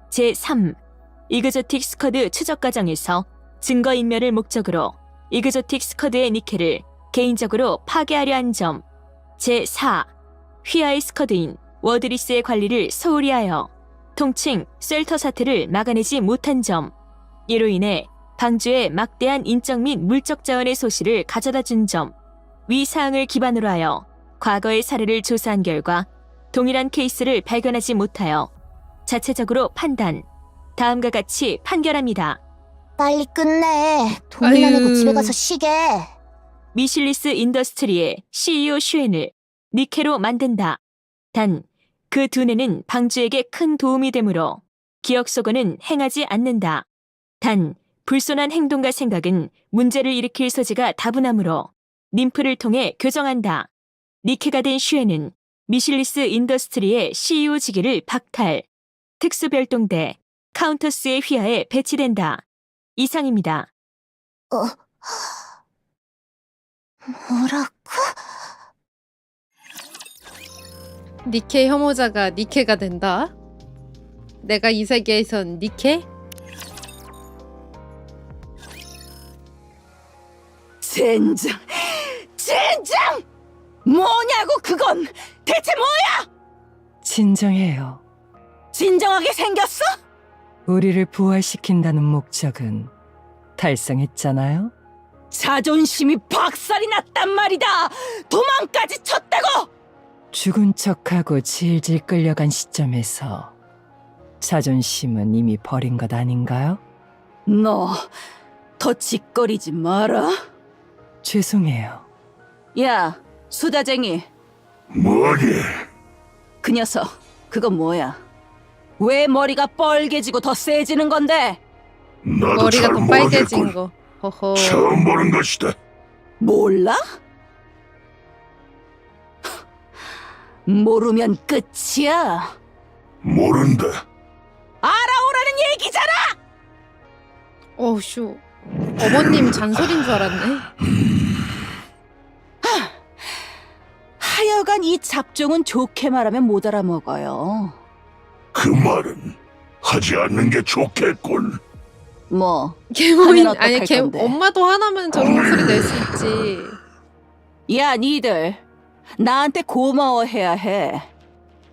제3. 이그조틱 스쿼드 추적 과정에서 증거인멸을 목적으로 이그조틱 스쿼드의 니켈을 개인적으로 파괴하려 한 점. 제4. 휘하의 스쿼드인 워드리스의 관리를 소홀히 하여 통칭 셀터 사태를 막아내지 못한 점. 이로 인해 방주에 막대한 인적 및 물적 자원의 소실을 가져다 준 점. 위 사항을 기반으로 하여 과거의 사례를 조사한 결과 동일한 케이스를 발견하지 못하여 자체적으로 판단, 다음과 같이 판결합니다. 빨리 끝내. 돈이나 아유. 내고 집에 가서 쉬게. 미실리스 인더스트리의 CEO 슈엔을 니케로 만든다. 단, 그 두뇌는 방주에게 큰 도움이 되므로 기억 속어는 행하지 않는다. 단, 불손한 행동과 생각은 문제를 일으킬 소지가 다분하므로 님프를 통해 교정한다. 니케가 된 슈엔은 미실리스 인더스트리의 CEO 직위를 박탈, 특수별동대 카운터스의 휘하에 배치된다. 이상입니다. 뭐라고? 니케 혐오자가 니케가 된다. 내가 이 세계에선 니케? 젠장! 젠장! 뭐냐고 그건! 대체 뭐야! 진정해요. 진정하게 생겼어? 우리를 부활시킨다는 목적은 달성했잖아요. 자존심이 박살이 났단 말이다! 도망까지 쳤다고! 죽은 척하고 질질 끌려간 시점에서 자존심은 이미 버린 것 아닌가요? 너, 더 짓거리지 마라. 죄송해요. 야, 수다쟁이. 뭐니? 그 녀석, 그건 뭐야? 왜 머리가 뻘개지고 더 세지는 건데? 나도 머리가 잘 더 빨개진 모르겠군. 거. 허허. 처음 보는 것이다. 몰라? 모르면 끝이야. 모른다. 알아오라는 얘기잖아! 어휴. 어머님 잔소리인 줄 알았네. 하여간 이 잡종은 좋게 말하면 못 알아먹어요. 그 말은 하지 않는 게 좋겠군. 뭐, 개모인 하면 아니 어떡할 건데? 엄마도 하나면 저런 소리 낼 수 있지. 야, 니들. 나한테 고마워해야 해.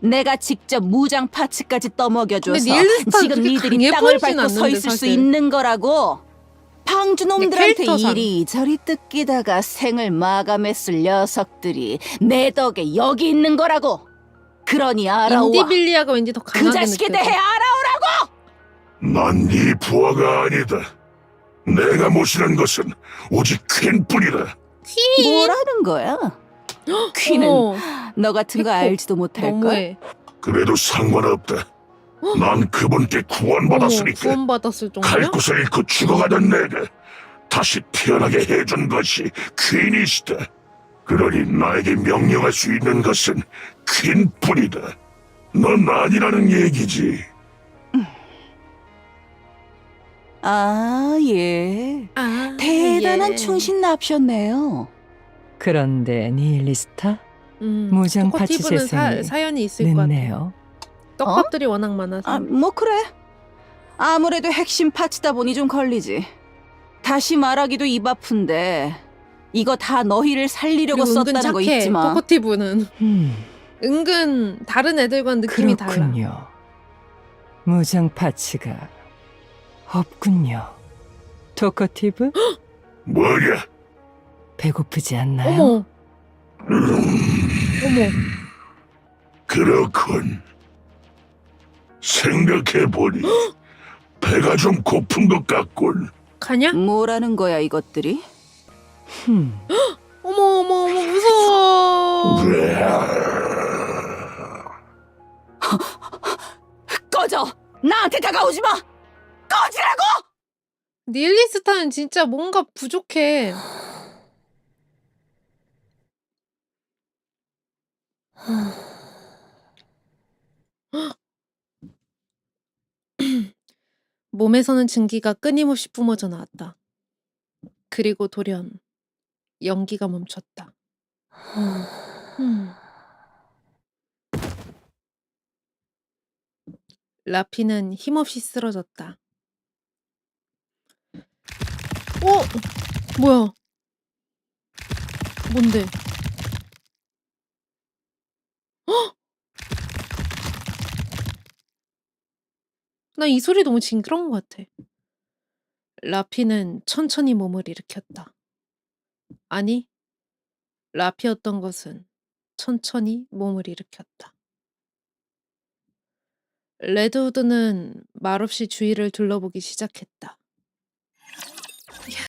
내가 직접 무장 파츠까지 떠먹여줘서 근데 니엘스타는 지금 그렇게 니들이 강해 땅을 보이진 밟고 서 않는데, 있을 수 사실. 있는 거라고. 방주놈들한테 캐릭터상. 이리저리 뜯기다가 생을 마감했을 녀석들이 내 덕에 여기 있는 거라고. 그러니 알아와. 인디빌리아가 왠지 더 그 강하게 자식에 느껴져. 대해 알아오라고! 난 네 부하가 아니다. 내가 모시는 것은 오직 퀸뿐이다. 뭐라는 거야? 퀸은 어머, 너 같은 거 백호. 알지도 못할걸? 너무해. 그래도 상관없다. 난 그분께 어머, 구원받았으니까 구원받았을 갈 정도야? 곳을 잃고 죽어가던 내가 다시 태어나게 해준 것이 퀸이시다. 그러니 나에게 명령할 수 있는 것은 퀸뿐이다. 넌 아니라는 얘기지. 아, 예. 아, 대단한 예. 충신납셨네요. 그런데 니일리스타 무장 파츠 토커티브는 재생이 사연이 있을 것 같아. 늦네요. 떡밥들이 워낙 많아서. 아, 뭐 그래. 아무래도 핵심 파츠다 보니 좀 걸리지. 다시 말하기도 입 아픈데 이거 다 너희를 살리려고 그리고 은근 썼다는 거 착해. 잊지 마. 토커티브는 은근 다른 애들과는 느낌이 달라. 그렇군요. 무장 파츠가 없군요. 토커티브? 뭐냐? 배고프지 않나요? 어머. 어머. 그렇군. 생각해보니 배가 좀 고픈 것 같군. 가냐? 뭐라는 거야 이것들이? 어머 어머 어머 무서워. 꺼져! 나한테 다가오지 마! 꺼지라고! 닐리스타는 진짜 뭔가 부족해. 몸에서는 증기가 끊임없이 뿜어져 나왔다. 그리고 돌연 연기가 멈췄다. 라피는 힘없이 쓰러졌다. 뭐야? 뭔데? 나 이 소리 너무 징그러운 것 같아. 라피는 천천히 몸을 일으켰다. 아니, 라피였던 것은 천천히 몸을 일으켰다. 레드우드는 말없이 주위를 둘러보기 시작했다.